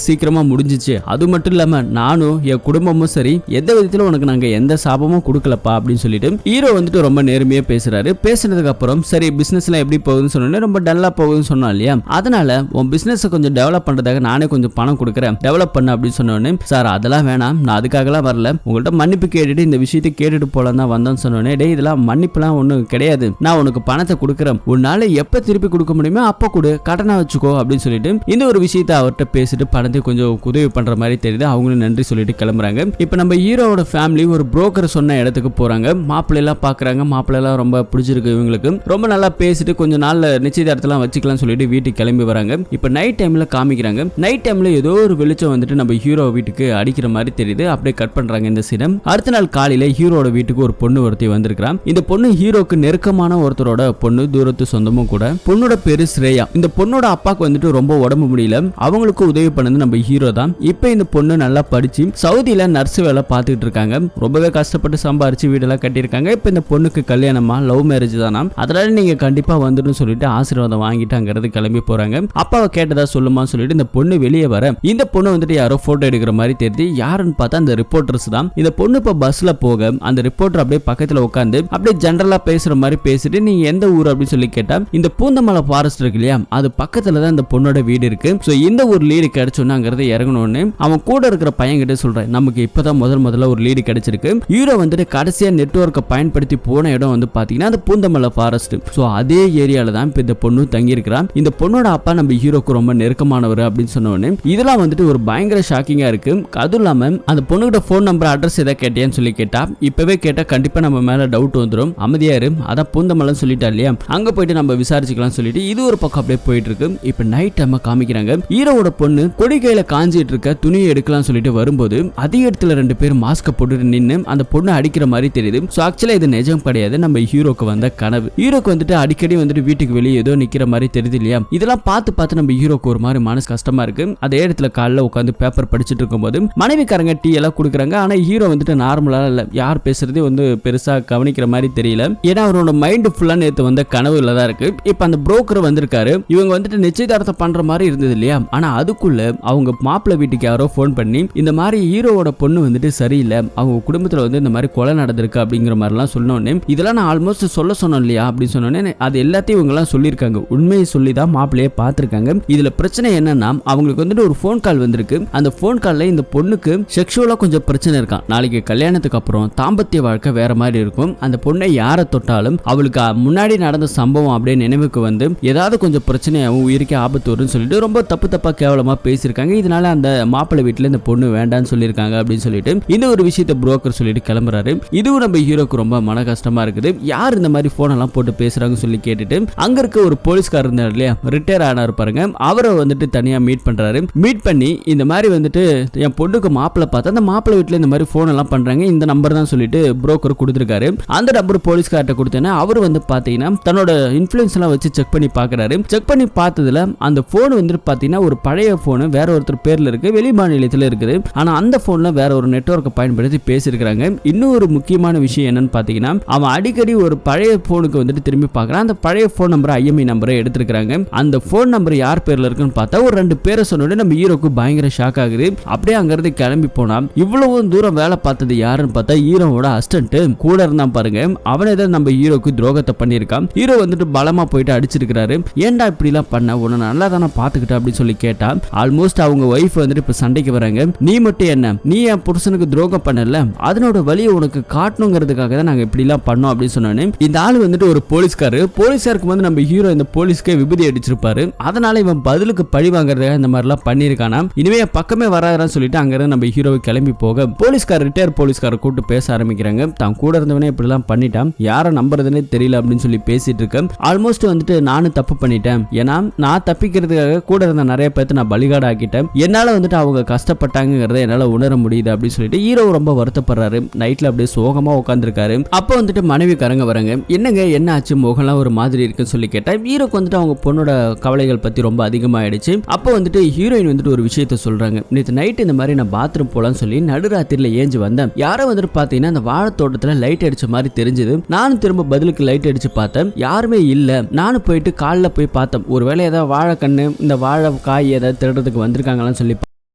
சீக்கிரமா முடிஞ்சிச்சு, அது மட்டும் இல்லாம நானும் என் குடும்பமும் சரி எந்த விதத்துல உனக்கு நாங்க எந்த சாபமும் கொடுக்கலப்பா அப்படின்னு சொல்லிட்டு ஹீரோ வந்துட்டு ரொம்ப நேர்மையா பேசுறாரு. பேசினதுக்கு அப்புறம் சரி பிசினஸ் எல்லாம் எப்படி போகுதுன்னு சொன்னோன்னே ரொம்ப டல்லா போகுதுன்னு சொன்னா இல்லையா, அதனால உன் பிசினஸ் கொஞ்சம் டெவலப் பண்றதுக்காக நானே கொஞ்சம் பணம் கொடுக்குறேன், டெவலப் பண்ண அப்படின்னு சொன்னோன்னே சார் அதெல்லாம் வேணாம், நான் அதுக்காகலாம் வரல, உங்கள்கிட்ட மன்னிப்பு கேட்டுட்டு இந்த விஷயத்தை கேட்டுட்டு போலாம் தான் வந்தோன்னு சொன்னோன்னே டே இதெல்லாம் மன்னிப்புலாம் ஒன்றும் கிடையாது, நான் உனக்கு பணத்தை கொடுக்குறேன், உன்னால எப்ப திருப்பி கொடுக்க முடியுமோ அப்ப கொடு, கடனா வச்சுக்கோ அப்படின்னு சொல்லிட்டு இந்த ஒரு விஷயத்தை அவர்கிட்ட பேசிட்டு பணத்தை கொஞ்சம் உதவி பண்ற மாதிரி தெரியுது. அவங்களும் நன்றி சொல்லிட்டு கிளம்புறாங்க. இப்ப நம்ம ஹீரோவோட ஃபேமிலி ஒரு புரோக்கர் சொன்ன இடத்துக்கு போறாங்க. மாப்பிள்ளை எல்லாம் பாக்குறாங்க. மாப்பிள்ளை எல்லாம் ரொம்ப பிடிச்சிருக்கு இவங்களுக்கு, ரொம்ப நல்லா பேசிட்டு கொஞ்ச நாள்ல நிச்சயதார்த்தம் வச்சுக்கலாம் சொல்லிட்டு வீட்டுக்கு கிளம்பி வராங்க. இப்ப நைட் டைம்ல காமிக்கிறாங்க. நைட் டைம்ல ஏதோ ஒரு வெளிச்சம் வந்துட்டு நம்ம ஹீரோ வீட்டுக்கு அடிக்கிற மாதிரி தெரியுது. அப்படியே கட் பண்றாங்க இந்த சீனம். அடுத்த நாள் காலையில ஹீரோட வீட்டுக்கு ஒரு பொண்ணு ஒருத்தி வந்திருக்கான். இந்த பொண்ணு ஹீரோக்கு நெருக்கமான ஒருத்தரோட பொண்ணு, தூரத்து சொந்தமும் கூட. பொண்ணோட பேரு ஸ்ரேயா. இந்த பொண்ணோட அப்பாக்கு வந்துட்டு ரொம்ப உடம்பு முடியல, அவங்களுக்கு உதவி பண்ணது நம்ம ஹீரோ தான். இப்ப இந்த பொண்ணு நல்லா படிச்சு சவுதியில நர்ஸ் வேலை பார்த்துட்டு இருக்காங்க. ரொம்பவே கஷ்டப்பட்டு சம்பாரிச்சு வீடெல்லாம் கட்டியிருக்காங்க. இப்ப இந்த பொண்ணுக்கு கல்யாணமா, லவ் மேரேஜ் தானா, அதனால நீங்க கண்டிப்பா வந்துடும் சொல்லிட்டு ஆசீர்வாதம் வாங்கிட்டு அங்கிருந்து கிளம்பி போறாங்க. அப்பாவை கேட்டதா சொல்லுமா சொல்லிட்டு இந்த பொண்ணு வெளியே வர இந்த பொண்ணு வந்துட்டு யாரோ போட்டோ எடுக்கிற மாதிரி தெரியுது. யாருன்னு பார்த்தா அந்த ரிப்போர்ட்டர்ஸ் தான். இந்த பொண்ணு இப்ப பஸ்ல போக அந்த ரிப்போர்ட்டர் அப்படியே பக்கத்துல உட்காந்து அப்படியே ஜெனரலா பேசுற மாதிரி பேசிட்டு நீங்க எந்த ஊர் அப்படின்னு சொல்லி கேட்டா இந்த பூந்தமலை ஃபாரஸ்ட் இருக்கு இல்லையா, அது பக்கத்துல தான் இந்த பொண்ணோட வீடு இருக்கு. சோ இந்த ஒரு லீடு கிடைச்சோன்னு அங்கிருந்து இறங்கணும்னு அவன் கூட இருக்கிற பையன் கிட்ட சொல்றேன், நமக்கு இப்பதான் முதல்ல ஒரு லீடு கிடைச்சிருக்கு. ஹீரோ வந்துட்டு கடைசியா நெட்வொர்க்கை பயன்படுத்தி போன இடம் வந்து பாத்தீங்கன்னா அந்த பூந்தமலை ஃபாரஸ்ட். சோ அதே ஏரியால தான் இப்ப இந்த பொண்ணு தங்கி இருக்கிறான். இந்த பொண்ணோட அப்பா நம்ம ஹீரோக்கு ரொம்ப நெருக்கமானவர் அப்படின்னு சொன்ன உடனே இதெல்லாம் வந்துட்டு ஒரு பயங்கர ஷாக்கிங்கா இருக்கு. அதுவும் இல்லாம அந்த பொண்ணுகிட்ட போன் நம்பர் அட்ரஸ் ஏதாவது கேட்டேன்னு சொல்லி கேட்டா இப்பவே கேட்டா கண்டிப்பா நம்ம மேல டவுட் வந்துடும், அமைதியா இரு, அதான் பூந்தமலை சொல்லிட்டா இல்லையா, அங்க போயிட்டு நம்ம விசாரிச்சுக்கலாம் சொல்லிட்டு இது ஒரு பக்கம் அப்படியே போயிட்டு இருக்கு. இப்ப நைட் டைம் காமிக்கிறாங்க. ஹீரோவோட பொண்ணு கொடி கையில காஞ்சிட்டு இருக்க துணியை எடுக்கலாம் சொல்லிட்டு வரும்போது அதே இடத்துல ரெண்டு பேர் மாஸ்க போட்டு நின்னு அந்த பொண்ணு அடிக்கிற மாதிரி தெரியுது. சோ ஆக்சுவலா இது நிஜம் கிடையாது, நம்ம ஹீரோக்கு வந்த கனவு. ஹீரோக்கு வந்துட்டு அடிக்கடி வந்துட்டு வீட்டுக்கு வெளியே ஏதோ நிக்கிற மாதிரி தெரியுது இல்லையா, இதெல்லாம் பார்த்து நம்ம ஹீரோக்கு ஒரு மாதிரி மனசு கஷ்டமா இருக்கு. அதே இடத்துல காலைல உட்காந்து பேப்பர் படிச்சுட்டு இருக்கும்போது மனைவிக்காரங்க டீ எல்லாம் கொடுக்குறாங்க. ஆனா ஹீரோ வந்துட்டு நார்மலா இல்ல, யார் பேசுறதே வந்து பெருசா கவனிக்கிற மாதிரி தெரியல. ஏன்னா அவரோட மைண்ட் ஃபுல்லா நேத்து வந்த கனவுல தான் இருக்கு. இப்ப அந்த புரோக்கர் வந்திருக்காரு. இவங்க வந்துட்டு நிச்சயதார்த்தம் பண்ற மாதிரி இருந்தது இல்லையா, ஆனா அதுக்குள்ள அவங்க மாப்பிள்ளை வீட்டுக்கு யாரோ போன் பண்ணி இந்த மாதிரி ஹீரோவோட பொண்ணு வந்துட்டு சரியில்லை, அவங்க குடும்பத்துல வந்து இந்த மாதிரி கொலை நடந்திருக்கு அப்படிங்கிற மாதிரி எல்லாம் சொன்னோன்னே இதெல்லாம் நான் ஆல்மோஸ்ட் சொல்ல சொன்னேன் இல்லையா அப்படின்னு சொன்னோன்னே அது எல்லாத்தையும் இவங்க எல்லாம் சொல்லியிருக்காங்க. உண்மையை சொல்லி தான் மாப்பிள்ளையே பார்த்திருக்காங்க. இதுல பிரச்சனை என்னன்னா அவங்களுக்கு வந்துட்டு ஒரு போன் கால் வந்திருக்கு. அந்த போன் கால்ல இந்த பொண்ணுக்கு செக்ஷுவலா கொஞ்சம் பிரச்சனை இருக்கான். நாளைக்கு கல்யாணத்துக்கு அப்புறம் தாம்பத்திய வாழ்க்கை வேற மாதிரி இருக்கும். அந்த பொண்ணை யாரை தொட்டாலும் அவளுக்கு முன்னாடி நடந்த சம்பவம் அப்படியே நினைவுக்கு வந்து ஏதாவது கொஞ்சம் பிரச்சனையாகவும் உயிருக்கே ஆபத்து வரும்னு சொல்லிட்டு ரொம்ப தப்பா கேவலமா பேசியிருக்காங்க. இதனால அந்த மாப்பிள்ளை வீட்டுல இந்த பொண்ணு வேண்டான்னு சொல்லியிருக்காங்க அப்படின்னு சொல்லிட்டு இந்த ஒரு விஷயத்தை புரோக்கர் சொல்லிட்டு கிளம்புறாரு. இதுவும் நம்ம ஹீரோக்கு ரொம்ப மன கஷ்டமா இருக்குது. யார் இந்த மாதிரி போன் எல்லாம் போட்டு பேசுறாங்க சொல்லி கேட்டுட்டு அங்க இருக்க ஒரு போலீஸ்காரர் இருந்தார் இல்லையா, ரிட்டையர் ஆனார் பாருங்க, அவரை வந்துட்டு தனியா மீட் பண்றாரு. மீட் பண்ணி இந்த மாதிரி வந்துட்டு என் பொண்ணுக்கு மாப்பிள்ளை பார்த்தா அந்த மாப்பிள்ளை வீட்டுல இந்த மாதிரி போன் எல்லாம் பண்றாங்க, இந்த நம்பர் தான் சொல்லிட்டு புரோக்கர் கொடுத்திருக்காரு. அந்த நம்பர் போலீஸ்கார்ட்ட கொடுத்தேன்னா அவர் வந்து பாத்தீங்கன்னா தன்னோட இன்ஃபுளுன்ஸ் எல்லாம் வச்சு செக் பண்ணி பாக்குறாரு. செக் பண்ணி பார்த்ததுல அந்த போன் வந்துட்டு பாத்தீங்கன்னா ஒரு பழைய போன் வேற ஒருத்தர் பேர்ல இருக்கு, வெளி மாநிலத்துல இருக்குது. ஆனா அந்த போன்ல வேற ஒரு நெட்வொர்க்கை பயன்படுத்தி பேசியிருக்காங்க. இன்னும் ஒரு முக்கியமான விஷயம் என்னன்னு பாத்தீங்கன்னா அவன் அடிக்கடி ஒரு பழைய போனுக்கு வந்துட்டு திரும்பி பார்க்கறான். அந்த பழைய போன் நம்பர் IMEI நம்பரை எடுத்திருக்காங்க. அந்த போன் நம்பர் யார் பேர்ல இருக்குன்னு பார்த்தா ஒரு ரெண்டு பேரை சொன்னோட நம்ம ஹீரோக்கு பயங்கர ஷாக் ஆகுது. அப்படியே அங்கிருந்து கிளம்பி போனா இவ்வளவு தூரம் வேலை பார்த்தது யாருன்னு பார்த்தா ஹீரோவோட அசிஸ்டன்ட் கூட இருந்தான் பாருங்க. அவன் ஏதாவது நம்ம ஹீரோக்கு துரோகத்தை பண்ணியிருக்கான். ஹீரோ வந்துட்டு பலமா போயிட்டு அடிச்சிருக்காரு. ஏன்டா இப்படி எல்லாம் பண்ண, உன்னை நல்லா தானே பாத்துக்கிட்ட அப்படின்னு சொல்லி கேட்டா ஆல்மோஸ்ட் அவங்க ஒய்ஃப் வந்துட்டு இப்ப சண்டைக்கு வராங்க. நீ மட்டும் என்ன, நீ என் புருஷனுக்கு துரோகம் பண்ணல, அதனோட வழியை உனக்கு காட்டணுங்கிறதுக்காக தான் நாங்க இப்படி எல்லாம் பண்ணோம் அப்படின்னு சொன்னோன்னு இந்த ஆள் வந்துட்டு ஒரு போலீஸ்காருக்கு வந்து நம்ம ஹீரோ இந்த போலீஸ்க்கே விபதி அடிச்சிருப்பாரு. அதனால இவன் பதிலுக்கு பழி வாங்குறதுக்காக இந்த மாதிரி எல்லாம் பண்ணிருக்கானா, இனிமே பக்கமே வராதுன்னு சொல்லிட்டு அங்க இருந்து நம்ம ஹீரோவை கிளம்பி போக போலீஸ்கார் ரிட்டையர் போலீஸ்கார கூப்பிட்டு பேச ஆரம்பிக்கிறாங்க. தான் கூட இருந்தவனே இப்படி எல்லாம் பண்ணிட்டான், யாரை நம்புறதுன்னே தெரியல அப்படின்னு சொல்லி பேசிட்டு இருக்க. ஆல்மோஸ்ட் வந்துட்டு நானும் தப்பு பண்ணிட்டேன், ஏன்னா நான் தப்பிக்கிறதுக்காக கூட இருந்த நிறைய பேர்த்து நான் பலிகாடு ஆக்கிட்டேன், என்னால வந்துட்டு அவங்க கஷ்டப்பட்டாங்கிறத என்னால உணர முடியுது அப்படின்னு சொல்லிட்டு ஹீரோ ரொம்ப வருத்தப்படுறாரு. நைட்ல அப்படியே சோகமா உட்காந்துருக்காரு. அப்ப வந்துட்டு மனைவி கரங்க வராங்க. என்னங்க என்ன ஆச்சு, முகம்லாம் ஒரு மாதிரி இருக்குன்னு சொல்லி கேட்டா ஹீரோக்கு வந்துட்டு அவங்க பொண்ணோட கவலைகள் பத்தி ரொம்ப அதிகமாயிடுச்சு. அப்ப வந்துட்டு ஹீரோயின் வந்துட்டு ஒரு விஷயத்த சொல்றாங்க, நேற்று நைட் இந்த மாதிரி நான் பாத்ரூம் போலான்னு சொல்லி நடுராத்திரில ஏஞ்சி வந்தேன், யாரோ வந்துட்டு பாத்தீங்கன்னா அந்த வாழை தோட்டத்துல லைட் அடிச்ச மாதிரி தெரிஞ்சது, நானும் திரும்ப பதிலுக்கு லைட் அடிச்சு பார்த்தேன், யாருமே இல்ல, நானும் போயிட்டு காலில் போய் பார்த்தேன், ஒருவேளை ஏதாவது வாழை கண்ணு இந்த வாழை காய் ஏதாவது திருடுறதுக்கு வந்திருக்காங்களான்னு சொல்லி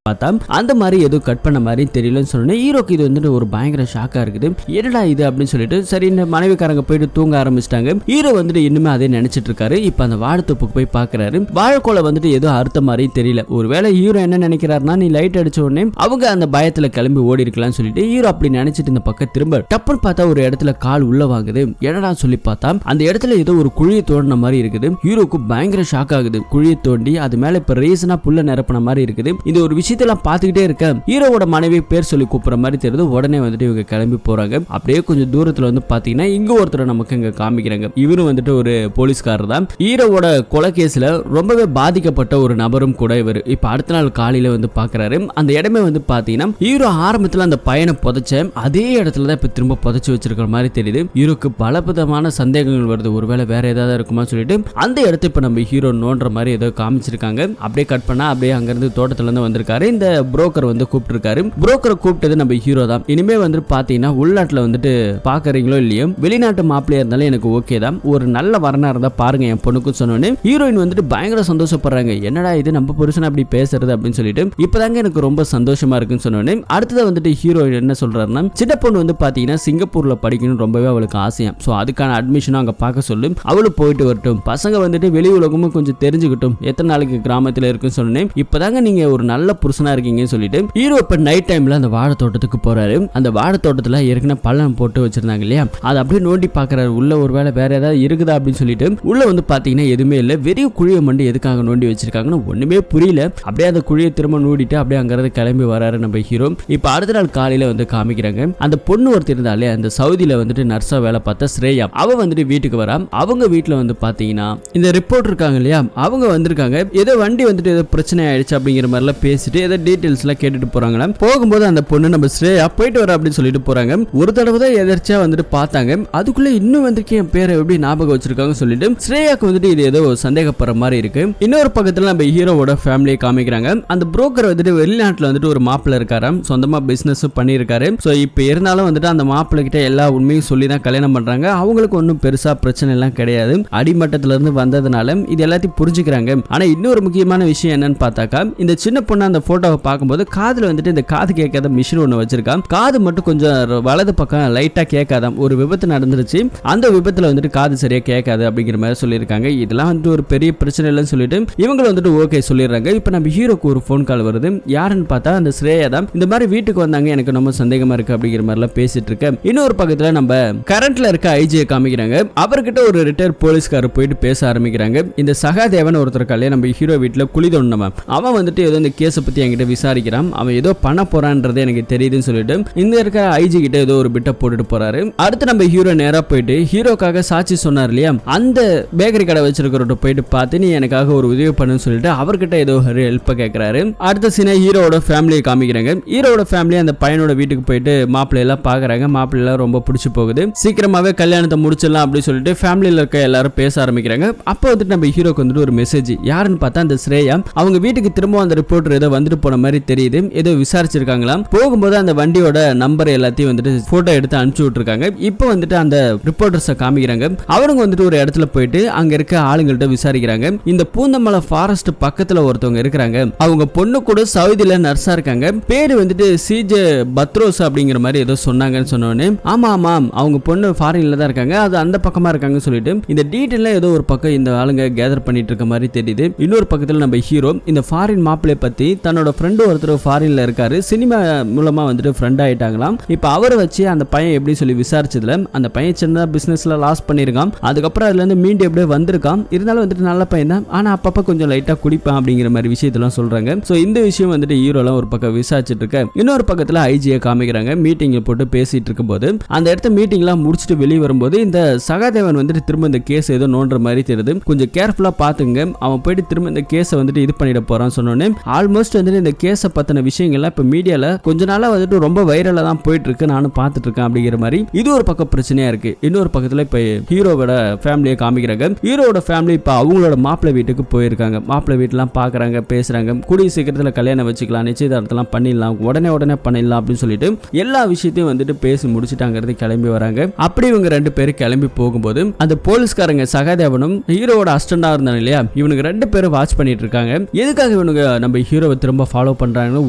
பார்த்தா அந்த மாதிரி எதுவும் கட் பண்ண மாதிரி தெரியலன்னு சொன்னேன். ஹீரோக்கு இது வந்துட்டு ஒரு பயங்கர ஷாக்கா இருக்குது. என்னடா இது அப்படின்னு சொல்லிட்டு சரி இந்த மனைவிக்காரங்க போயிட்டு தூங்க ஆரம்பிச்சிட்டாங்க. ஹீரோ வந்துட்டு இன்னுமே அதே நினைச்சிட்டு இருக்காரு. இப்ப அந்த வாழைத்தோப்புக்கு போய் பாக்குறாரு. வாழைக்கோலை வந்துட்டு ஏதோ அறுத்த மாதிரி தெரியல. ஒருவேளை ஹீரோ என்ன நினைக்கிறாருன்னா நீ லைட் அடிச்ச உடனே அவங்க அந்த பயத்துல கிளம்பி ஓடி இருக்கலாம்னு சொல்லிட்டு ஹீரோ அப்படி நினைச்சிட்டு இந்த பக்கம் திரும்ப டப்புன்னு பார்த்தா ஒரு இடத்துல கால் உள்ள வாங்குது. என்னடா சொல்லி பார்த்தா அந்த இடத்துல ஏதோ ஒரு குழியை தோண்டின மாதிரி இருக்குது. ஹீரோக்கு பயங்கர ஷாக் ஆகுது. குழியை தோண்டி அது மேல இப்ப ரீசனா புல்ல நிரப்பின மாதிரி இருக்குது. இது ஒரு விஷயத்தெல்லாம் பார்த்துக்கிட்டே இருக்க ஹீரோவோட மனைவி பேர் சொல்லி கூப்பிடுற மாதிரி தெரியுது. உடனே வந்துட்டு இவங்க கிளம்பி போறாங்க. அப்படியே கொஞ்சம் தூரத்துல வந்து பாத்தீங்கன்னா இங்க ஒருத்தர் நமக்கு இங்க காமிக்கிறாங்க. இவரும் வந்துட்டு ஒரு போலீஸ்காரர் தான். ஹீரோவோட கொலை கேஸ்ல ரொம்பவே பாதிக்கப்பட்ட ஒரு நபரும் கூட இவர். இப்ப அடுத்த நாள் காலையில வந்து பாக்குறாரு. அந்த இடமே வந்து பாத்தீங்கன்னா ஹீரோ ஆரம்பத்துல அந்த பையனை புதைச்ச அதே இடத்துல தான் இப்ப திரும்ப புதைச்சு வச்சிருக்கிற மாதிரி தெரியுது. ஹீரோக்கு பலவிதமான சந்தேகங்கள் வருது. ஒருவேளை வேற ஏதாவது இருக்குமா சொல்லிட்டு அந்த இடத்த இப்ப நம்ம ஹீரோ நோன்ற மாதிரி ஏதோ காமிச்சிருக்காங்க. அப்படியே கட் பண்ணா அப்படியே அங்க இருந்து தோட்டத்துல இருந்து வந்திருக்காரு. இந்த புரோக்கர் வந்து கூப்பிட்டு இருக்காரு. புரோக்கரை கூப்பிட்டது நம்ம ஹீரோ தான். இனிமே வந்து பாத்தீங்கன்னா உள்நாட்டுல வந்துட்டு பாக்குறீங்களோ இல்லையோ வெளிநாட்டு மாப்பிள்ளையா இருந்தாலும் எனக்கு ஓகே தான். ஒரு நல்ல வரனா இருந்தா பாருங்க என் பொண்ணுக்கு சொன்னோன்னு ஹீரோயின் வந்துட்டு பயங்கர சந்தோஷப்படுறாங்க. என்னடா இது நம்ம புருஷன் அப்படி பேசுறது அப்படின்னு சொல்லிட்டு இப்பதாங்க எனக்கு ரொம்ப சந்தோஷமா இருக்குன்னு சொன்னோன்னு அடுத்தது வந்துட்டு ஹீரோயின் என்ன சொல்றாருன்னா சின்ன பொண்ணு வந்து பாத்தீங்கன்னா சிங்கப்பூர்ல படிக்கணும் ரொம்பவே அவளுக்கு ஆசையா. சோ அதுக்கான அட்மிஷனும் அங்க பார்க்க சொல்லு. அவளு போயிட்டு வரட்டும். பசங்க வந்துட்டு வெளி உலகமும் கொஞ்சம் தெரிஞ்சுக்கிட்டும். எத்தனை நாளைக்கு கிராமத்துல இருக்குன்னு சொன்னேன். இப்பதாங்க நீங்க ஒரு நல்ல புருஷனா இருக்கீங்கன்னு சொல்லிட்டு ஹீரோ இப்ப நைட் டைம்ல அந்த வாழை தோட்டத்துக்கு போறாரு. அந்த வாழை தோட்டத்துல ஏற்கனவே பள்ளம் போட்டு வச்சிருந்தாங்க இல்லையா, அதை அப்படியே நோண்டி பாக்குறாரு. உள்ள ஒருவேளை வேற ஏதாவது இருக்குதா அப்படின்னு சொல்லிட்டு உள்ள வந்து பாத்தீங்கன்னா எதுவுமே இல்ல. வெறிய குழியை மண்டி எதுக்காக நோண்டி வச்சிருக்காங்கன்னு ஒண்ணுமே புரியல. அப்படியே அந்த குழியை திரும்ப நோண்டிட்டு அப்படியே அங்கிருந்து கிளம்பி வராரு நம்ம ஹீரோ. இப்ப அடுத்த நாள் காலையில வந்து காமிக்கிறாங்க. அந்த பொண்ணு ஒருத்தர் இருந்தாலே அந்த சவுதியில வந்துட்டு நர்ஸா வேலை பார்த்த ஸ்ரேயா அவ வந்துட்டு வீட்டுக்கு வரா. அவங்க வீட்டுல வந்து பாத்தீங்கன்னா இந்த ரிப்போர்ட் இருக்காங்க இல்லையா, அவங்க வந்திருக்காங்க. ஏதோ வண்டி வந்துட்டு ஏதோ பிரச்சனை ஆயிடுச்சு அப்படிங்கிற மாதிரி எல்லாம் பேசிட்டு ஏதோ டீடைல்ஸ் எல்லாம் கேட்டுட்டு போறாங்களா. போகும்போது அந்த பொண்ணு நம்ம ஸ்ரேயா போயிட்டு வர அப்படின்னு சொல்லிட்டு போறாங்க. ஒரு தடவை தான் எதிர்ச்சியா வந்துட்டு பார்த்தாங்க. அதுக்குள்ள இன்னும் வந்துட்டு என் பேரை எப்படி ஞாபகம் வச்சிருக்காங்க சொல்லிட்டு ஸ்ரேயாக்கு வந்துட்டு இது ஏதோ சந்தேகப்படுற மாதிரி இருக்கு. இன்னொரு பக்கத்துல நம்ம ஹீரோவோட ஃபேமிலியை காமிக்கிறாங்க. அந்த புரோக்கர் வந்துட்டு வெளிநாட்டுல வந்துட்டு ஒரு மாப்பிள்ள இருக்காராம். சொந்தமா பிசினஸ் பண்ணியிருக்காரு. சோ இப்ப இருந்தாலும் வந்துட்டு அந்த மாப்பிள்ள கிட்ட எல்லா உண்மையும் சொல்லி தான் கல்யாணம் பண்றாங்க. அவங்களுக்கு ஒன்றும் பெருசா பிரச்சனை எல்லாம் கிடையாது. அடிமட்டத்துல இருந்து வந்ததுனால இது எல்லாத்தையும் புரிஞ்சுக்கிறாங்க. ஆனா இன்னொரு முக்கியமான விஷயம் என்னன்னு பார்த்தாக்கா இந்த சின்ன பொண்ணு அந்த போட்டோவை பார்க்கும்போது காதுல வந்துட்டு இந்த காது கேட்காத மிஷின் ஒன்று வச்சிருக்கான். காது மட்டும் கொஞ்சம் வலது பக்கம் லைட்டா கேட்காதான். ஒரு விபத்து நடந்துருச்சு. அந்த விபத்துல வந்துட்டு காது சரியா கேட்காது அப்படிங்கிற மாதிரி சொல்லியிருக்காங்க. இதெல்லாம் வந்துட்டு ஒரு பெரிய பிரச்சனை இல்லைன்னு சொல்லிட்டு இவங்க வந்துட்டு ஓகே சொல்லிடுறாங்க. இப்ப நம்ம ஹீரோக்கு ஒரு போன் கால் வருது. யாருன்னு பார்த்தா அந்த ஸ்ரேயா தான். இந்த மாதிரி வீட்டுக்கு வந்தாங்க, எனக்கு ரொம்ப சந்தேகமா இருக்கு அப்படிங்கிற மாதிரி எல்லாம் பேசிட்டு இருக்க. இன்னொரு பக்கத்துல நம்ம கரண்ட்ல இருக்க ஐஜியை காமிக்கிறாங்க. அவர்கிட்ட ஒரு ரிட்டையர் போலீஸ்காரர் போயிட்டு பேச ஆரம்பிக்கிறாங்க. இந்த சகாதேவன் ஒருத்தர் காலையே நம்ம ஹீரோ வீட்டுல குழி தோண்டினவன். அவன் வந்துட்டு ஏதோ இந்த கேஸை பத்தி என்கிட்ட விசாரிக்கிறான். அவன் ஏதோ பண்ண போறான்றது எனக்கு தெரியுதுன்னு சொல்லிட்டு இந்த இருக்க ஐஜி கிட்ட ஏதோ ஒரு பிட்ட போட்டுட்டு போறாரு. அடுத்து நம்ம ஹீரோ நேரா போயிட்டு ஹீரோக்காக சாட்சி சொன்னார் இல்லையா, அந்த பேக்கரி கடை வச்சிருக்கிறவர்கிட்ட போயிட்டு பார்த்து நீ எனக்காக ஒரு உதவி பண்ணுன்னு சொல்லிட்டு அவர்கிட்ட ஏதோ ஒரு ஹெல்ப் கேட்கிறாரு. அடுத்த சீனை ஹீரோட ஃபேமிலியை காமிக்கிறாங்க. ஹீரோட ஃபேமிலி அந்த பையனோட வீட்டுக்கு போயிட்டு மாப்பிள்ளை எல்லாம் பாக்குறாங்க. மாப்பிள்ளை எல்லாம் ரொம்ப பிடிச்சு போகுது. சீக்கிரமாவே கல்யாணத்தை முடிச்சிடலாம் அப்படின்னு சொல்லிட்டு ஃபேமிலியில இருக்க எல்லாரும் பேச ஆரம்பிக்கிறாங்க. அப்போ வந்துட்டு நம்ம ஹீரோக்கு வந்துட்டு ஒரு மெசேஜ். யாருன்னு பார்த்தா அந்த ஸ்ரேயா அவங்க வீட்டுக்கு திரும்ப அந்த ரிப்போர்ட்டர் ஏதோ வந்துட்டு போன மாதிரி தெரியுது. ஏதோ விசாரிச்சிருக்காங்களாம். போகும்போது அந்த வண்டியோட நம்பர் எல்லாத்தையும் வந்துட்டு போட்டோ எடுத்து அனுப்பிச்சு விட்டுருக்காங்க. இப்போ வந்துட்டு அந்த ரிப்போர்ட்டர்ஸை காமிக்கிறாங்க. அவங்க வந்துட்டு ஒரு இடத்துல போயிட்டு அங்க இருக்க ஆளுங்கள்ட்ட விசாரிக்கிறாங்க. இந்த பூந்தமலை ஃபாரஸ்ட் பக்கத்துல ஒருத்தவங்க இருக்கிறாங்க. அவங்க பொண்ணு கூட சவுதியில நர்ஸா இருக்காங்க. பேரு வந்துட்டு சிஜே பத்ரோஸ் அப்படிங்கிற மாதிரி ஏதோ சொன்னாங்கன்னு சொன்னோன்னே ஆமா ஆமா அவங்க பொண்ணு ஃபாரின்ல தான் இருக்காங்க, அது அந்த பக்கமா இருக்காங்கன்னு சொல்லிட்டு இந்த டீட்டெயில ஏதோ ஒரு பக்கம் இந்த ஆளுங்க கேதர் பண்ணிட்டு இருக்க மாதிரி தெரியுது. இன்னொரு பக்கத்துல நம்ம ஹீரோ இந்த ஃபாரின் மாப்பிளை பத்தி தன்னோட ஃப்ரெண்டு ஒருத்தர் ஃபாரின்ல இருக்காரு. சினிமா மூலமா வந்துட்டு ஃப்ரெண்ட் ஆயிட்டாங்களாம். இப்ப அவரை வச்சு அந்த பையன் எப்படி சொல்லி விசாரிச்சதுல அந்த பையன் சின்ன பிசினஸ்ல லாஸ் பண்ணிருக்கான். அதுக்கப்புறம் அதுல இருந்து மீண்டும் எப்படியே வந்திருக்கான். இருந்தாலும் வந்துட்டு நல்ல பையன் தான். ஆனா அப்பப்ப கொஞ்சம் லைட்டா குடிப்பான் அப்படிங்கிற மாதிரி விஷயத்தெல்லாம் சொல்றாங்க. சோ இந்த விஷயம் வந்துட்டு ஹீரோலாம் ஒரு பக்கம் விசாரிச்சுட்டு இருக்க. இன்னொரு பக்கத்துல ஐஜியை காமிக்கிறாங்க. மீட்டிங்ல போட்டு பேசிட்டு இருக்கும் போது அந்த இடத்த மீட்டிங்லாம் முடிச்சுட்டு வெளியே வரும்போது இந்த சகாதேவன் வந்துட்டு திரும்ப இந்த கேஸ் ஏதோ நோன்ற மாதிரி தெரியுது. கொஞ்சம் கேர்ஃபுல்லா பாத்துங்க, அவன் போயிட்டு திரும்ப இந்த கேஸை வந்துட்டு இது பண்ணிட போறான்னு சொன்னோன்னே ஆல்மோஸ்ட் வந்துட்டு இந்த கேஸை பத்தின விஷயங்கள்லாம் இப்ப மீடியால கொஞ்ச நாளா வந்துட்டு ரொம்ப வைரலா தான் போயிட்டு இருக்கு, நானும் பார்த்துட்டு இருக்கேன் அப்படிங்கிற மாதிரி இது ஒரு பக்கம் பிரச்சனையா இருக்கு. இன்னொரு பக்கத்துல இப்ப ஹீரோவோட ஃபேமிலியை காமிக்கிறாங்க. ஹீரோவோட ஃபேமிலி இப்ப அவங்களோட மாப்பிள்ளை வீட்டுக்கு போயிருக்காங்க. மாப்பிள்ளை வீட்டுலாம் பாக்குறாங்க, பேசுறாங்க, கூடிய சீக்கிரத்துல கல்யாணம் வச்சுக்கலாம், நிச்சயதார்த்தம் பண்ணிடலாம், உடனே பண்ணிடலாம் அப்படின்னு சொல்லிட்டு எல்லா விஷயத்தையும் வந்துட்டு பேசி முடிச்சுட்டாங்கிறது கிளம்பி வராங்க. அப்படி இவங்க ரெண்டு பேரும் கிளம்பி போகும்போது அந்த போலீஸ்காரங்க சகாதேவனும் ஹீரோவோட அசிஸ்டண்டா இருந்தாங்க இல்லையா, இவனுக்கு ரெண்டு பேரும் வாட்ச் பண்ணிட்டு இருக்காங்க. எதுக்காக இவனுங்க நம்ம ஹீரோவை திரும்ப ஃபாலோ பண்றாங்கன்னு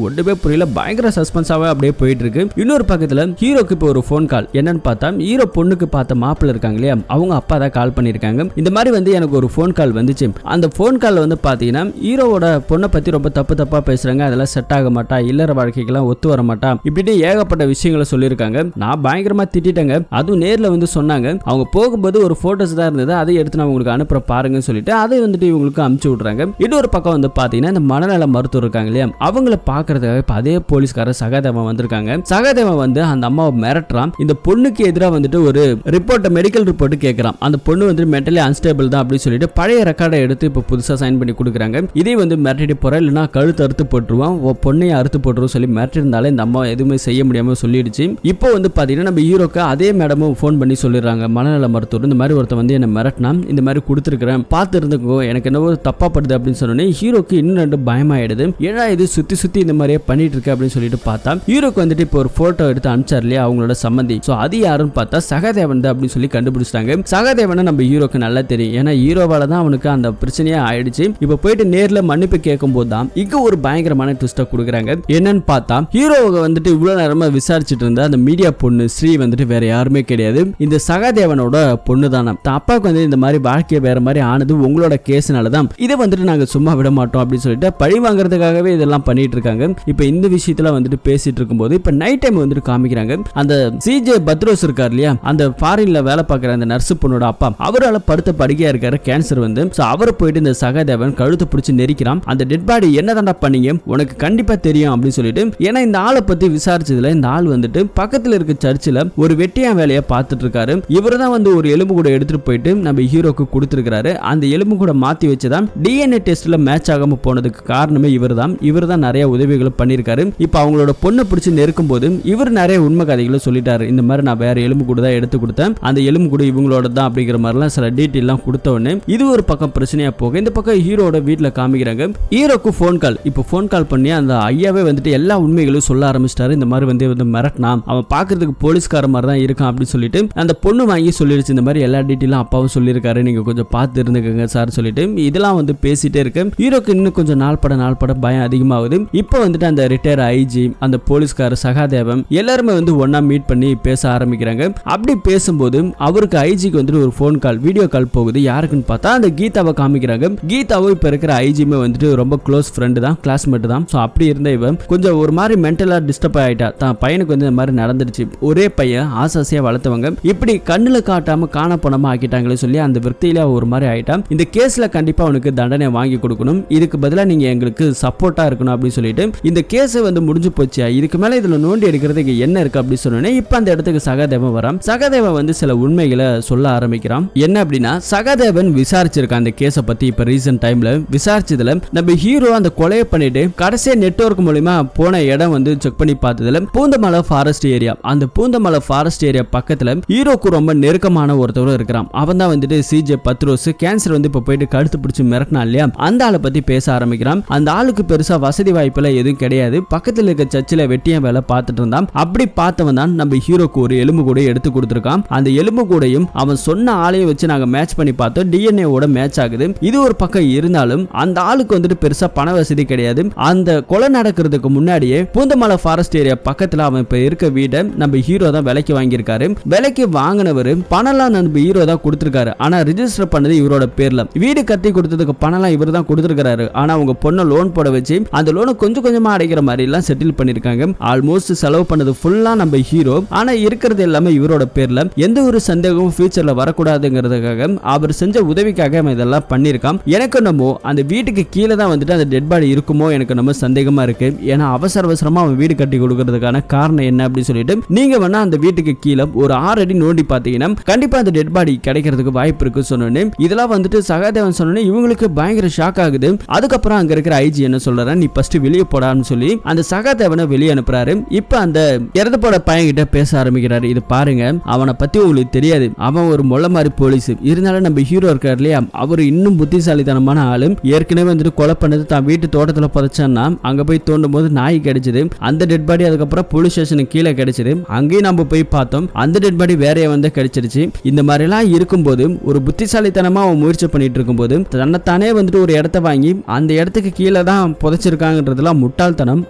ஒன்றுமே புரியல, பயங்கர சஸ்பென்ஸாவே அப்படியே போயிட்டு இருக்கு. இன்னொரு பக்கத்துல ஹீரோக்கு இப்போ ஒரு ஃபோன் கால். என்னன்னு பார்த்தா ஹீரோ பொண்ணுக்கு பார்த்த மாப்பிள்ள இருக்காங்க இல்லையா, அவங்க அப்பா தான் கால் பண்ணிருக்காங்க. இந்த மாதிரி வந்து எனக்கு ஒரு ஃபோன் கால் வந்துச்சு. அந்த ஃபோன் கால் வந்து பாத்தீங்கன்னா ஹீரோவோட பொண்ணை பத்தி ரொம்ப தப்பா பேசுறாங்க, அதெல்லாம் செட் ஆக மாட்டா, இல்லற வாழ்க்கைக்கெல்லாம் ஒத்து வர மாட்டா, இப்படின்னு ஏகப்பட்ட விஷயங்களை சொல்லியிருக்காங்க. நான் பயங்கரமா திட்டிட்டேங்க. அதுவும் நேர்ல வந்து சொன்னாங்க. அவங்க போகும்போது ஒரு போட்டோஸ் தான் இருந்தது, அதை எடுத்து நான் உங்களுக்கு அனுப்புற பாருங்கன்னு சொல்லிட்டு அதை வந்துட்டு இவங்களுக்கு அனுப்பிச்சு விடுறாங்க. இன்னொரு பக்கம் வந்து பாத்தீங்கன்னா இந்த மனநல மருத்துவர் இருக்காங்க இல்லையா, அவங்கள பாக்குறதுக்காக இப்ப அதே போலீஸ்காரர் சகாதேவன் வந்திருக்காங்க. சகாதேவன் வந்து அந்த அம்மாவை மிரட்டுறான். இந்த பொண்ணுக்கு எதிராக வந்துட்டு ஒரு ரிப்போர்ட், மெடிக்கல் ரிப்போர்ட் கேட்கறான். அந்த பொண்ணு வந்து மென்டலி அன்ஸ்டேபிள் தான் அப்படின்னு சொல்லிட்டு பழைய ரெக்கார்டை எடுத்து இப்ப புதுசா சைன் பண்ணி கொடுக்குறாங்க. இதே வந்து மிரட்டிட்டு போற, இல்லைன்னா கழுத்து அறுத்து போட்டுருவான், பொண்ணையை அறுத்து போட்டுருவோம் சொல்லி மிரட்டி இருந்தாலே இந்த அம்மா எதுவுமே செய்ய முடியாம சொல்லிடுச்சு. இப்போ வந்து பாத்தீங்கன்னா நம்ம ஹீரோக்கு அதே மேடமும் போன் பண்ணி சொல்லிடுறாங்க, மனநல மருத்துவர் இந்த மாதிரி ஒருத்தர் வந்து என்ன மிரட்டினா, இந்த மாதிரி கொடுத்துருக்கிறேன், பார்த்து இருந்துக்கோ, எனக்கு என்னவோ தப்பா படுது அப்படின்னு சொன்னோன்னே ஹீரோக்கு இன்னும் ரெண்டு பயமாயிடுது. ஏன்னா இது சுத்தி இந்த மாதிரியே பண்ணிட்டு இருக்கு அப்படின்னு சொல்லிட்டு பார்த்தா ஹீரோக்கு வந்துட்டு இப்போ ஒரு போட்டோ எடுத்து அனுப்பிச்சார் இல்லையா அவங்களோட சம்மந்தி. சோ அது யாருன்னு பார்த்தா சகாதேவன் தான் அப்படின்னு சொல்லி கண்டுபிடிச்சிட்டாங்க. சகாதேவனை நம்ம ஹீரோக்கு நல்லா தெரியும், ஏன்னா ஹீரோவால தான் அவனுக்கு அந்த பிரச்சனையே ஆயிடுச்சு. இப்போ போயிட்டு நேர்ல மன்னிப்பு கேட்கும் போது தான் இங்க ஒரு பயங்கரமான ட்விஸ்ட கொடுக்குறாங்க. என்னன்னு பார்த்தா ஹீரோவை வந்துட்டு இவ்வளவு நேரமா விசாரிச்சுட்டு இருந்த அந்த மீடியா பொண்ணு ஸ்ரீ வந்துட்டு வேற யாருமே கிடையாது, இந்த சகாதேவனோட பொண்ணு தானே. அப்பாவுக்கு வந்து இந்த மாதிரி வாழ்க்கையை வேற மாதிரி ஆனது உங்களோட கேஸ்னால தான், இதை வந்துட்டு நாங்க சும்மா விட மாட்டோம் அப்படின்னு சொல்லிட்டு பழி வாங்குறதுக்காகவே இதெல்லாம் பண்ணிட்டு இருக்காங்க. இப்ப இந்த விஷயத்துல வந்துட்டு பேசிட்டு இருக்கும்போது இப்ப நைட் டைம் வந்துட்டு காமிக்கிறாங்க. அந்த சிஜே பத்ரோஸ் இருக்கார் இல்லையா, அந்த ஃபாரின்ல வேலை பார்க்குற அந்த நர்ஸ் பொண்ணோட அப்பா, அவரால் படுத்த படுக்கையா இருக்காரு, கேன்சர் வந்து. அவர் போயிட்டு இந்த சகாதேவன் கழுத்து பிடிச்சி நெரிக்கிறான். அந்த டெட் பாடி என்னதான்டா பண்ணீங்க, உனக்கு கண்டிப்பா தெரியும் அப்படின்னு சொல்லிட்டு, ஏன்னா இந்த ஆளை பத்தி விசாரிச்சதுல இந்த ஆள் வந்துட்டு பக்கத்துல இருக்க சர்ச்சில் ஒரு வெட்டியா வேலையை பார்த்துட்டு இருக்காரு. இவர் தான் வந்து ஒரு எலும்பு கூட எடுத்துட்டு போயிட்டு நம்ம ஹீரோக்கு கொடுத்துருக்காரு. அந்த எலும்பு கூட மாத்தி வச்சுதான் டிஎன்ஏ டெஸ்ட்ல மேட்ச் ஆகாம போனதுக்கு காரணமே இவர் தான் நிறைய உதவிகளை பண்ணிருக்காரு. இப்ப அவங்களோட பொண்ணை பிடிச்சி நெருக்கும் போது இவர் நிறைய உண்மை கதைகளை சொல்லிட்டாரு. இந்த மாதிரி நான் வேற எலும்பு கூட தான் எடுத்து கொடுத்தேன், அந்த எலும்பு கூட இவங்களோட தான் அப்படிங்கிற மாதிரிலாம் சில டீட்டெயிலாம் கொடுத்த உடனே இது ஒரு பக்கம் பிரச்சனையா போக இந்த பக்கம் ஹீரோட வீட்டுல காமிக்கிறாங்க. ஹீரோக்கு போன் கால். இப்போ போன் கால் பண்ணி அந்த ஐயாவே வந்துட்டு எல்லா உண்மைகளும் சொல்ல ஆரம்பிச்சிட்டாரு. இந்த மாதிரி வந்து மிரட்டினா, அவன் பாக்குறதுக்கு போலீஸ்கார மாதிரி தான் இருக்கான் அப்படின்னு சொல்லிட்டு அந்த பொண்ணு வாங்கி சொல்லிடுச்சு. இந்த மாதிரி எல்லா டீட்டெயிலும் அப்பாவும் சொல்லியிருக்காரு, நீங்க கொஞ்சம் பார்த்து இருந்துக்கங்க சார் சொல்லிட்டு இதெல்லாம் வந்து பேசிட்டே இருக்கு. ஹீரோக்கு இன்னும் கொஞ்சம் நாள் பட பயம் அதிகமாகுது. இப்போ வந்துட்டு அந்த ரிட்டையர் ஐஜி, அந்த போலீஸ்கார சகாதேவன் எல்லாருமே வந்து ஒன்னா மீட் பண்ணி பேச ஆரம்பிக்கிறாங்க. அப்படி பேசும்போது அவருக்கு ஐஜிக்கு வந்துட்டு ஒரு போன் கால், வீடியோ கால் போகுது. யாருக்குன்னு பார்த்தா அந்த கீதாவை காமிக்கிறாங்க. கீதாவும் இப்ப இருக்கிற ஐஜியுமே வந்துட்டு ரொம்ப க்ளோஸ் ஃப்ரெண்டு தான், கிளாஸ்மேட் தான். ஸோ அப்படி இருந்த இவன் கொஞ்சம் ஒரு மாதிரி மென்டலா டிஸ்டர்ப் ஆயிட்டா. தான் பையனுக்கு வந்து இந்த மாதிரி நடந்துருச்சு. ஒரே பையன் ஆசாசியா வளர்த்தவங்க இப்படி கண்ணுல காட்டாம காண பணமா ஆக்கிட்டாங்களே சொல்லி அந்த விற்த்தியில ஒரு மாதிரி ஆயிட்டான். இந்த கேஸ்ல கண்டிப்பா அவனுக்கு தண்டனை வாங்கி கொடுக்கணும், இதுக்கு பதிலா நீங்க எங்களுக்கு சப்போர்ட்டா இருக்கணும் அப்படின்னு சொல்லிட்டு இந்த கேஸ் வந்து முடிஞ்சு போச்சு, இதுக்கு மேல இதுல நோண்டி எடுக்கிறதுக்கு என்ன இருக்கு அப்படின்னு சொன்னோன்னே இப்ப அந்த இடத்துக்கு சகாதேவன் வரான். சகாதேவன் வந்து சில உண்மைகளை சொல்ல ஆரம்பிக்கிறான். என்ன அப்படின்னா சகாதேவன் விசாரிச்சிருக்கான் அந்த கேஸை பத்தி. இப்ப ரீசன்ட் டைம்ல விசாரிச்சதுல நம்ம ஹீரோ அந்த கொலையை பண்ணிட்டு கடைசியா நெட்வொர்க் மூலமா போன இடம் வந்து செக் பண்ணி பார்த்ததுல பூந்தமலை ஃபாரஸ்ட் ஏரியா, அந்த பூந்தமலை ஃபாரஸ்ட் ஏரியா பக்கத்துல ஹீரோக்கு ரொம்ப நெருக்கமான ஒருத்தவரும் இருக்கிறான். அவன் தான் வந்துட்டு சிஜே பத்ரோஸ். கேன்சர் வந்து இப்ப போயிட்டு கழுத்து பிடிச்சு மிரட்டினா இல்லையா, அந்த ஆளை பத்தி பேச ஆரம்பிக்கிறான். அந்த ஆளுக்கு பெருசா வசதி வாய்ப்புல எதுவும் கிடையாது, பக்கத்துல இருக்க சர்ச்சில் வெட்டிய வேலை பார்த்துட்டு இருந்தான். அப்படி பார்த்தவன் தான் நம்ம ஹீரோக்கு ஒரு எலும்பு கூட எடுத்து கொடுத்துருக்கான். அந்த எலும்பு கூடையும் அவன் சொன்ன ஆளையும் வச்சு நாங்க மேட்ச் பண்ணி பார்த்தோம், டிஎன்ஏ ஓட மேட்ச் ஆகுது. இது ஒரு பக்கம் இருந்தாலும் அந்த ஆளுக்கு வந்துட்டு பெருசா பண வசதி கிடையாது. அந்த கொலை நடக்கிறதுக்கு முன்னாடியே பூந்தமலை ஃபாரஸ்ட் ஏரியா பக்கத்துல அவன் இப்ப இருக்க வீட்டை நம்ம ஹீரோ தான் விலைக்கு வாங்கியிருக்காரு. விலைக்கு வாங்கினவர் பணம்லாம் நம்ம ஹீரோ தான் கொடுத்திருக்காரு, ஆனா ரிஜிஸ்டர் பண்ணது இவரோட பேர்ல. வீடு கட்டி கொடுத்ததுக்கு பணம்லாம் இவர் தான் கொடுத்திருக்காரு, ஆனா அவங்க பொண்ணை லோன் போட வச்சு அந்த லோனை கொஞ்சம் கொஞ்சமா அடைக்கிற மாதிரி எல்லாம் செட்டில் பண்ணிருக்காங்க. ஆல்மோஸ்ட் செலவு பண்ணது ஃபுல்லா நம்ம ஹீரோ, ஆனா இருக்கிறது எல்லாமே இவரோட பேர்ல. எந்த ஒரு சந்தேகமும் ஃபியூச்சர்ல வரக்கூடாதுங்கிறதுக்காக அவர் செஞ்ச உதவிக்காக அவன் இதெல்லாம் பண்ணிருக்கான். எனக்கு நம்ம அந்த வீட்டுக்கு கீழே தான் வந்துட்டு அந்த டெட் பாடி இருக்குமோ எனக்கு நம்ம சந்தேகமா இருக்கு. ஏன்னா அவசரமா அவன் வீடு கட்டி கொடுக்கறதுக்கான காரணம் என்ன அப்படின்னு சொல்லிட்டு நீங்க வேணா அந்த வீட்டுக்கு கீழே ஒரு 6 அடி நோண்டி பாத்தீங்கன்னா கண்டிப்பா அந்த டெட் பாடி கிடைக்கிறதுக்கு வாய்ப்பு இருக்கு சொன்னோன்னே இதெல்லாம் வந்துட்டு சகாதேவன் சொன்னோன்னே இவங்களுக்கு பயங்கர ஷாக் ஆகுது. அதுக்கப்புறம் அங்க இருக்கிற ஐஜி என்ன சொல்றாரு சொல்றாரு, நீ ஃபர்ஸ்ட் வெளியே போடான்னு சொல்லி அந்த சகாதேவனை வெளியே அனுப்புறாரு. இப்ப அந்த இறந்து போட பையன் கிட்ட பேச ஆரம்பிக்கிறாரு. இது பாருங்க, அவனை பத்தி உங்களுக்கு தெரியாது, அவன் ஒரு மொள்ள மாதிரி போலீஸ். இருந்தாலும் நம்ம ஹீரோ இருக்காரு இல்லையா, அவர் இன்னும் புத்திசாலித்தனமான ஆளு. ஏற்கனவே வந்துட்டு கொலை பண்ணது தான் வீட்டு தோட்டத்துல புதைச்சான்னா அங்க போய் தோண்டும் போது நாய் கிடைச்சது. அந்த டெட் பாடி அதுக்கப்புறம் போலீஸ் ஸ்டேஷனுக்கு கீழே கிடைச்சது. அங்கேயும் நம்ம போய் பார்த்தோம், அந்த டெட் பாடி வேறைய வந்து கிடைச்சிருச்சு. இந்த மாதிரி எல்லாம் இருக்கும்போது ஒரு புத்திசாலித்தனமா அவன் முயற்சி பண்ணிட்டு இருக்கும்போது தன்னைத்தானே வந்துட்டு ஒரு இடத்த வாங்கி அந்த இடத்துக்கு கீழே தான் புதைச்சிருக்காங்கன்றதுலாம் முட்டாள்தனம்.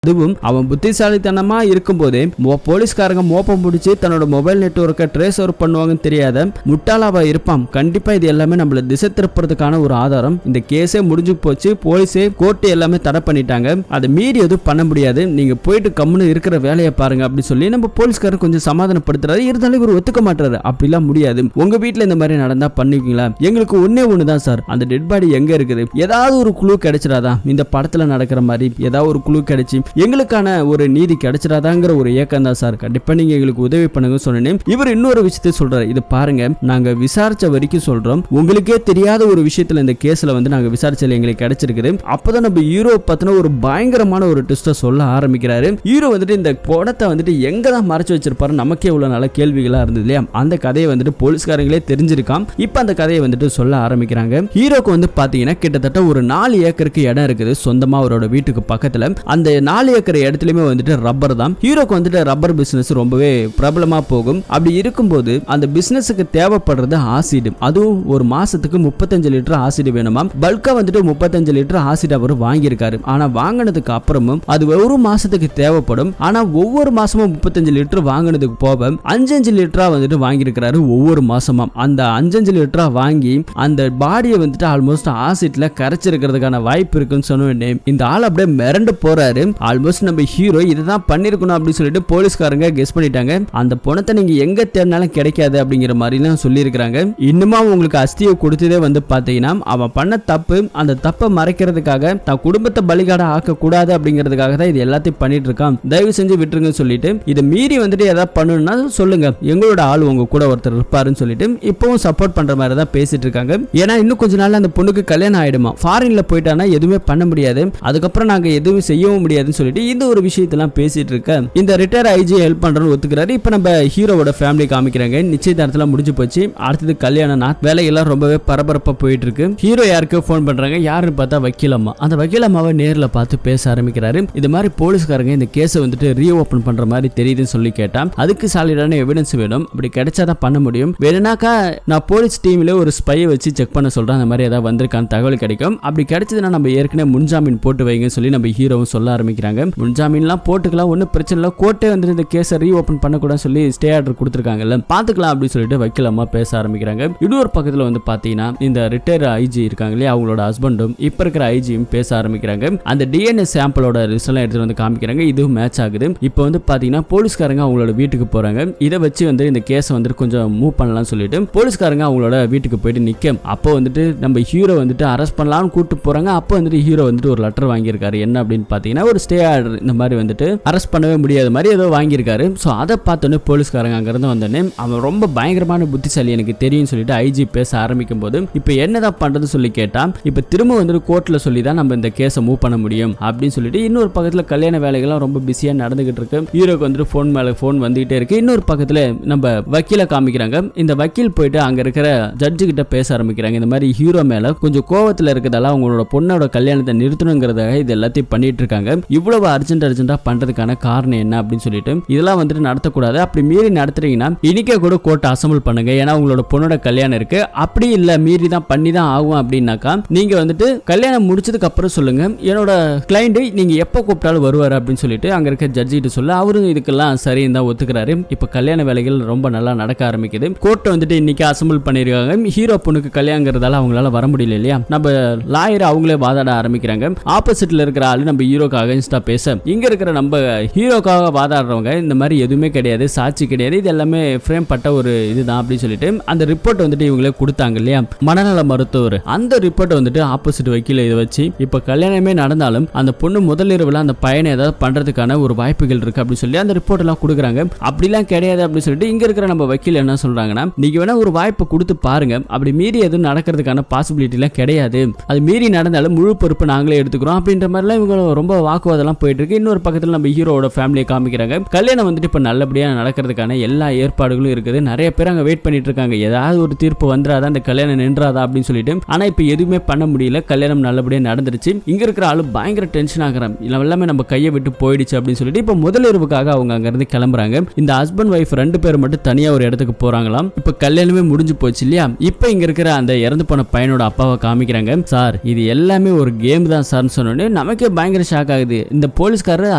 அதுவும் அவன் புத்திசாலித்தனமா இருக்கும் போதே போலீஸ்காரங்க மோப்பம் பிடிச்சி தன்னோட மொபைல் நெட்வொர்க்கை ட்ரேஸ் ஓவர் பண்ணுவாங்கன்னு தெரியாத முட்டாளாவா இருப்பான். கண்டிப்பா இது எல்லாமே நம்மள திசை திருப்புறதுக்கான ஒரு ஆதாரம். இந்த கேஸே முடிஞ்சு போச்சு, போலீஸே கோர்ட்டு எல்லாமே தடை பண்ணிட்டாங்க, அதை மீறி எதுவும் பண்ண முடியாது, நீங்க போயிட்டு கம்முன்னு இருக்கிற வேலையை பாருங்க அப்படி சொல்லி நம்ம போலீஸ்காரர் கொஞ்சம் சமாதானப்படுத்துறாரு. இருந்தாலும் இவர் ஒத்துக்க மாட்டாரு. அப்படிலாம் முடியாது, உங்க வீட்டுல இந்த மாதிரி நடந்தா பண்ணுவீங்களா? எங்களுக்கு ஒண்ணுதான் சார், அந்த டெட் பாடி எங்க இருக்குது, ஏதாவது ஒரு குழு கிடைச்சிடாதா? இந்த படத்துல நடக்கிற மாதிரி ஏதாவது ஒரு குழு கிடைச்சி எங்களுக்கான ஒரு நீதி கிடைச்சிடாதாங்கிற ஒரு ஏக்கம் தான் சார். கண்டிப்பா நீங்க எங்களுக்கு உதவி பண்ணுங்க சொன்னேன். இவர் இன்னொரு விஷயத்தை சொல்றாரு, இது பாருங்க, நாங்க விசாரிச்ச வரைக்கும் சொல்றோம், உங்களுக்கே தெரியாத ஒரு விஷயத்துல இந்த கேஸ்ல வந்து நாங்க விசாரிச்சல எங்களுக்கு கிடைச்சிருக்குது. அப்பதான் நம்ம ஹீரோ பத்தின ஒரு பயங்கரமான ஒரு ட்விஸ்ட சொல்ல ஆரம்பிக்கிறாரு. ஹீரோ வந்துட்டு இந்த படத்தை வந்துட்டு எங்க தான் மறைச்சு வச்சிருப்பாரு, நமக்கே இவ்வளவு நல்ல கேள்விகளா இருந்தது இல்லையா? அந்த கதையை வந்துட்டு போலீஸ்காரங்களே தெரிஞ்சிருக்காம். இப்ப அந்த கதையை வந்துட்டு சொல்ல ஆரம்பிக்கிறாங்க. ஹீரோக்கு வந்து பாத்தீங்கன்னா கிட்டத்தட்ட ஒரு 4 ஏக்கருக்கு இடம் இருக்குது சொந்தமா அவரோட வீட்டுக்கு பக்கத்துல. அந்த 4 ஏக்கர் இடத்துலயுமே வந்துட்டு ரப்பர் தான். ஹீரோக்கு வந்துட்டு ரப்பர் பிசினஸ் ரொம்பவே பிரபலமா போகும். அப்படி இருக்கும்போது அந்த பிசினஸுக்கு தேவைப்படுறது ஆசிட். அதுவும் ஒரு மாசத்துக்கு 35 லிட்டர் ஆசிட் வேணுமா. பல்கா வந்துட்டு 35 லிட்டர் ஆசிட் அவர் வாங்கியிருக்காரு. ஆனா வாங்கினதுக்கு அப்புறமும் அது ஒரு மாசத்துக்கு தேவைப்படும். ஆனா ஒவ்வொரு மாசமும் 35 லிட்டர் வாங்கினதுக்கு போக 5 லிட்டரா வந்துட்டு வாங்கியிருக்கிறாரு ஒவ்வொரு மாசமும். அந்த 5 லிட்டரா வாங்கி அந்த பாடியை வந்துட்டு ஆல்மோஸ்ட் ஆசிட்ல கரைச்சிருக்கிறதுக்கான வாய்ப்பு இருக்குன்னு சொன்ன இந்த ஆள் அப்படியே மிரண்டு போறாரு. ஆல்மோஸ்ட் நம்ம ஹீரோ இதுதான் பண்ணிருக்கணும் அப்படின்னு சொல்லிட்டு போலீஸ்காரங்க கெஸ் பண்ணிட்டாங்க. அந்த பணத்தை நீங்க எங்க தேடினாலும் கிடைக்காது அப்படிங்கிற மாதிரிலாம் சொல்லியிருக்காங்க. இன்னுமா உங்களுக்கு அஸ்தியை கொடுத்ததே வந்து பாத்தீங்கன்னா அவன் பண்ண தப்பு, அந்த தப்பை மறைக்கிறதுக்காக தான் குடும்பத்தை பலிகாட ஆக்க கூடாது அப்படிங்கிறதுக்காக தான் இது எல்லாத்தையும் பண்ணிட்டு இருக்கான், தயவு செஞ்சு விட்டுருங்க சொல்லிட்டு இதை மீறி வந்துட்டு ஏதாவது பண்ணணும்னா சொல்லுங்க, எங்களோட ஆள் உங்க கூட ஒருத்தர் இருப்பாருன்னு சொல்லிட்டு இப்பவும் சப்போர்ட் பண்ற மாதிரி தான் பேசிட்டு இருக்காங்க. ஏன்னா இன்னும் கொஞ்ச நாள் அந்த பொண்ணுக்கு கல்யாணம் ஆயிடுமா, ஃபாரின்ல போயிட்டானா எதுவுமே பண்ண முடியாது, அதுக்கப்புறம் நாங்க எதுவும் செய்யவும் முடியாதுன்னு சொல்லிட்டு இந்த ஒரு விஷயத்தெல்லாம் பேசிட்டு இருக்க இந்த ரிட்டையர் ஐஜி ஹெல்ப் பண்றன்னு ஒத்துக்கிறாரு. இப்ப நம்ம ஹீரோவோட ஃபேமிலி காமிக்கிறாங்க. நிச்சயதார்த்தம் முடிஞ்சு போச்சு, அடுத்தது கல்யாணம் நாள் வேலையெல்லாம் ரொம்பவே பரபரப்பா போயிட்டு இருக்கு. ஹீரோ யாருக்கோ போன் பண்றாங்க, யாருன்னு பார்த்தா வக்கீலம்மா. அந்த வக்கீலம்மாவை நேர்ல பார்த்து பேச ஆரம்பிக்கிறாரு. இது மாதிரி போலீஸ்காரங்க இந்த கேஸை வந்துட்டு ரீஓபன் பண்ற மாதிரி தெரியுதுன்னு சொல்லி கேட்டா அதுக்கு சாலிடான எவிடன்ஸ் வேணும், அப்படி கிடைச்சாதான் பண்ண முடியும், வேணும்னாக்கா நான் போலீஸ் டீம்ல ஒரு ஸ்பையை வச்சு செக் பண்ண சொல்றேன், அந்த மாதிரி ஏதாவது வந்திருக்கான தகவல் கிடைக்கும், அப்படி கிடைச்சதுன்னா நம்ம ஏற்கனவே முன்ஜாமீன் போட்டு வைங்கன்னு சொல்லி நம்ம ஹீரோவும் சொல்ல ஆரம்பிக்கிறாங்க. முன்ஜாமீன்லாம் போட்டுக்கலாம், ஒன்றும் பிரச்சனை இல்லை, கோர்ட்டே வந்து இந்த கேஸை ரீஓபன் பண்ணக்கூடாதுன்னு சொல்லி ஸ்டே ஆர்டர் கொடுத்துருக்காங்கல்ல, பார்த்துக்கலாம் அப்படின்னு சொல்லிட்டு வக்கீலம்மா பேச ஆரம்பிக்கிறாங்க. இன்னொரு பக்கத்தில் வந்து பார்த்தீங்கன்னா இந்த ரிட்டையர் ஐஜி இருக்காங்க இல்லையா, அவங்களோட ஹஸ்பண்டும் இப்போ இருக்கிற ஐஜியும் பேச ஆரம்பிக்கிறாங்க. அந்த டிஎன்ஏ சாம்பிளோட ரிசல்ட் எடுத்துட்டு வந்து காமிக்கிறாங்க, இதுவும் மேட்ச் ஆகுது. இப்போ வந்து பார்த்தீங்கன்னா போலீஸ்காரங்க அவங்களோட வீட்டுக்கு போறாங்க. இதை வச்சு வந்து இந்த கேஸை வந்து கொஞ்சம் மூவ் பண்ணலாம்னு சொல்லிட்டு போலீஸ்காரங்க அவங்களோட வீட்டுக்கு போயிட்டு நிற்க அப்போ வந்துட்டு நம்ம ஹீரோ வந்துட்டு அரெஸ்ட் பண்ணலாம்னு கூப்பிட்டு போறாங்க. அப்போ வந்துட்டு ஹீரோ வந்துட்டு ஒரு லெட்டர் வாங்கியிருக்காரு. என்ன அப்படின்னு பார்த்தீங்கன்னா ஒரு ஸ்டே ஆர்டர், இந்த மாதிரி வந்துட்டு அரெஸ்ட் பண்ணவே முடியாத மாதிரி ஏதோ வாங்கியிருக்காரு. ஸோ அதை பார்த்தோன்னே போலீஸ்காரங்க அங்கிருந்து வந்தோடனே அவன் ரொம்ப பயங்கரமான புத்திசாலி எனக்கு தெரியும் சொல்லிட்டு ஐஜி பேச ஆரம்பிக்கும் போது இப்போ என்னதான் பண்றது சொல்லி கேட்டா இப்போ திரும்ப வந்துட்டு கோர்ட்ல சொல்லி தான் நம்ம இந்த கேஸை மூவ் பண்ண முடியும் அப்படின்னு சொல்லிட்டு இன்னொரு பக்கத்தில் கல்யாண வேலைகள்லாம் ரொம்ப பிஸியாக நடந்துகிட்டு இருக்கு. ஹீரோக்கு வந்துட்டு ஃபோன் மேலே ஃபோன் வந்துகிட்டே இருக்கு. இன்னொரு பக்கத்தில் நம்ம வக்கீல காமிக்கிறாங்க. இந்த வக்கீல் போயிட்டு அங்க இருக்கிற ஜட்ஜு கிட்ட பேச ஆரம்பிக்கிறாங்க. இந்த மாதிரி ஹீரோ மேல கொஞ்சம் கோவத்தில் இருக்கிறதால அவங்களோட பொண்ணோட கல்யாணத்தை நிறுத்தணுங்கிறதாக இது எல்லாத்தையும் பண்ணிட்டு இருக்காங்க. இவ்வளவு அர்ஜென்டா பண்றதுக்கான காரணம் என்ன அப்படின்னு சொல்லிட்டு இதெல்லாம் வந்துட்டு நடத்தக்கூடாது, அப்படி மீறி நடத்துறீங்கன்னா இன்னைக்கே கூட கோர்ட் அசம்பிள் பண்ணுங்க, ஏன்னா உங்களோட பொண்ணோட கல்யாணம் இருக்கு, அப்படி இல்ல மீறி தான் பண்ணி தான் ஆகும் அப்படின்னாக்கா நீங்க வந்துட்டு கல்யாணம் முடிச்சதுக்கு அப்புறம் சொல்லுங்க, என்னோட கிளைண்ட் நீங்க எப்ப கூப்பிட்டாலும் வருவாரு அப்படின்னு சொல்லிட்டு அங்க இருக்க ஜட்ஜி கிட்ட சொல்ல அவரும் இதுக்கெல்லாம் சரின்னு தான் ஒத்துக்கிறாரு. இப்ப கல்யாண வேலைகள் ரொம்ப நல்லா நடக்க ஆரம்பிக்குது. கோர்ட் வந்துட்டு இன்னைக்கு அசம்பிள் பண்ணிருக்காங்க. ஹீரோ பொண்ணுக்கு கல்யாணங்கிறதால அவங்களால வர முடியல இல்லையா, நம்ம லாயர் அவங்களே வாதாட ஆரம்பிக்கிறாங்க. ஆப்போசிட்ல இருக்கிற ஆளு நம்ம ஹீரோக்கு அகைன்ஸ்டா அகேன்ஸ்டா பேச இங்க இருக்கிற நம்ம ஹீரோக்காக வாதாடுறவங்க இந்த மாதிரி எதுவுமே கிடையாது, சாட்சி கிடையாது, இது எல்லாமே ஃப்ரேம் பட்ட ஒரு இதுதான் அப்படின்னு சொல்லிட்டு அந்த ரிப்போர்ட் வந்துட்டு இவங்களே கொடுத்தாங்க இல்லையா மனநல மருத்துவர். அந்த ரிப்போர்ட் வந்துட்டு ஆப்போசிட் வக்கீல இதை வச்சு இப்ப கல்யாணமே நடந்தாலும் அந்த பொண்ணு முதல் இரவுல அந்த பையனை ஏதாவது பண்றதுக்கான ஒரு வாய்ப்புகள் இருக்கு அப்படின்னு சொல்லி அந்த ரிப்போர்ட் எல்லாம் கொடுக்குறாங்க. அப்படிலாம் கிடையாது அப்படின்னு சொல்லிட்டு இங்க இருக்கிற நம்ம வக்கீல் என்ன சொல்றாங்கன்னா, நீங்க வேணா ஒரு வாய்ப்பை கொடுத்து பாருங்க, அப்படி மீறி எதுவும் நடக்கிறதுக்கான பாசிபிலிட்டி எல்லாம் கிடையாது, அது மீறி நடந்தாலும் முழு பொறுப்பு நாங்களே எடுத்துக்கிறோம் அப்படின்ற மாதிரிலாம் இவங்க ரொம்ப வாக்குவாதம் போயிட்டு இருக்கு. இன்னொரு பக்கத்துல நம்ம ஹீரோட ஃபேமிலியை காமிக்கிறாங்க. கல்யாணம் வந்துட்டு இப்ப நல்லபடியா நடக்கிறதுக்கான எல்லா ஏற்பாடுகளும் இருக்குது. நிறைய பேர் அங்க வெயிட் பண்ணிட்டு இருக்காங்க, ஏதாவது ஒரு தீர்ப்பு வந்துராதா, அந்த கல்யாணம் நின்றாதா அப்படின்னு சொல்லிட்டு. ஆனா இப்ப எதுவுமே பண்ண முடியல, கல்யாணம் நல்லபடியா நடந்துருச்சு. இங்க இருக்கிற ஆளு பயங்கர டென்ஷன் ஆகுறான், எல்லாமே நம்ம கையை விட்டு போயிடுச்சு அப்படின்னு சொல்லிட்டு இப்ப முதலிரவுக்காக அவங்க அங்க இருந்து கிளம்புறாங்க. இந்த ஹஸ்பண்ட் வைஃப் 2 பேரும் மட்டும் தனியா ஒரு இடத்துக்கு போறாங்களாம். இப்ப கல்யாணமே முடிஞ்சு போச்சு இல்லையா. இப்ப இங்க இருக்கிற அந்த இறந்து போன பையனோட அப்பாவை காமிக்கிறாங்க. சார் இது எல்லாமே ஒரு கேம் தான் சார்னு சொன்னோடனே நமக்கே பயங்கர ஷாக் ஆகுது. இந்த போலீஸ்காரர்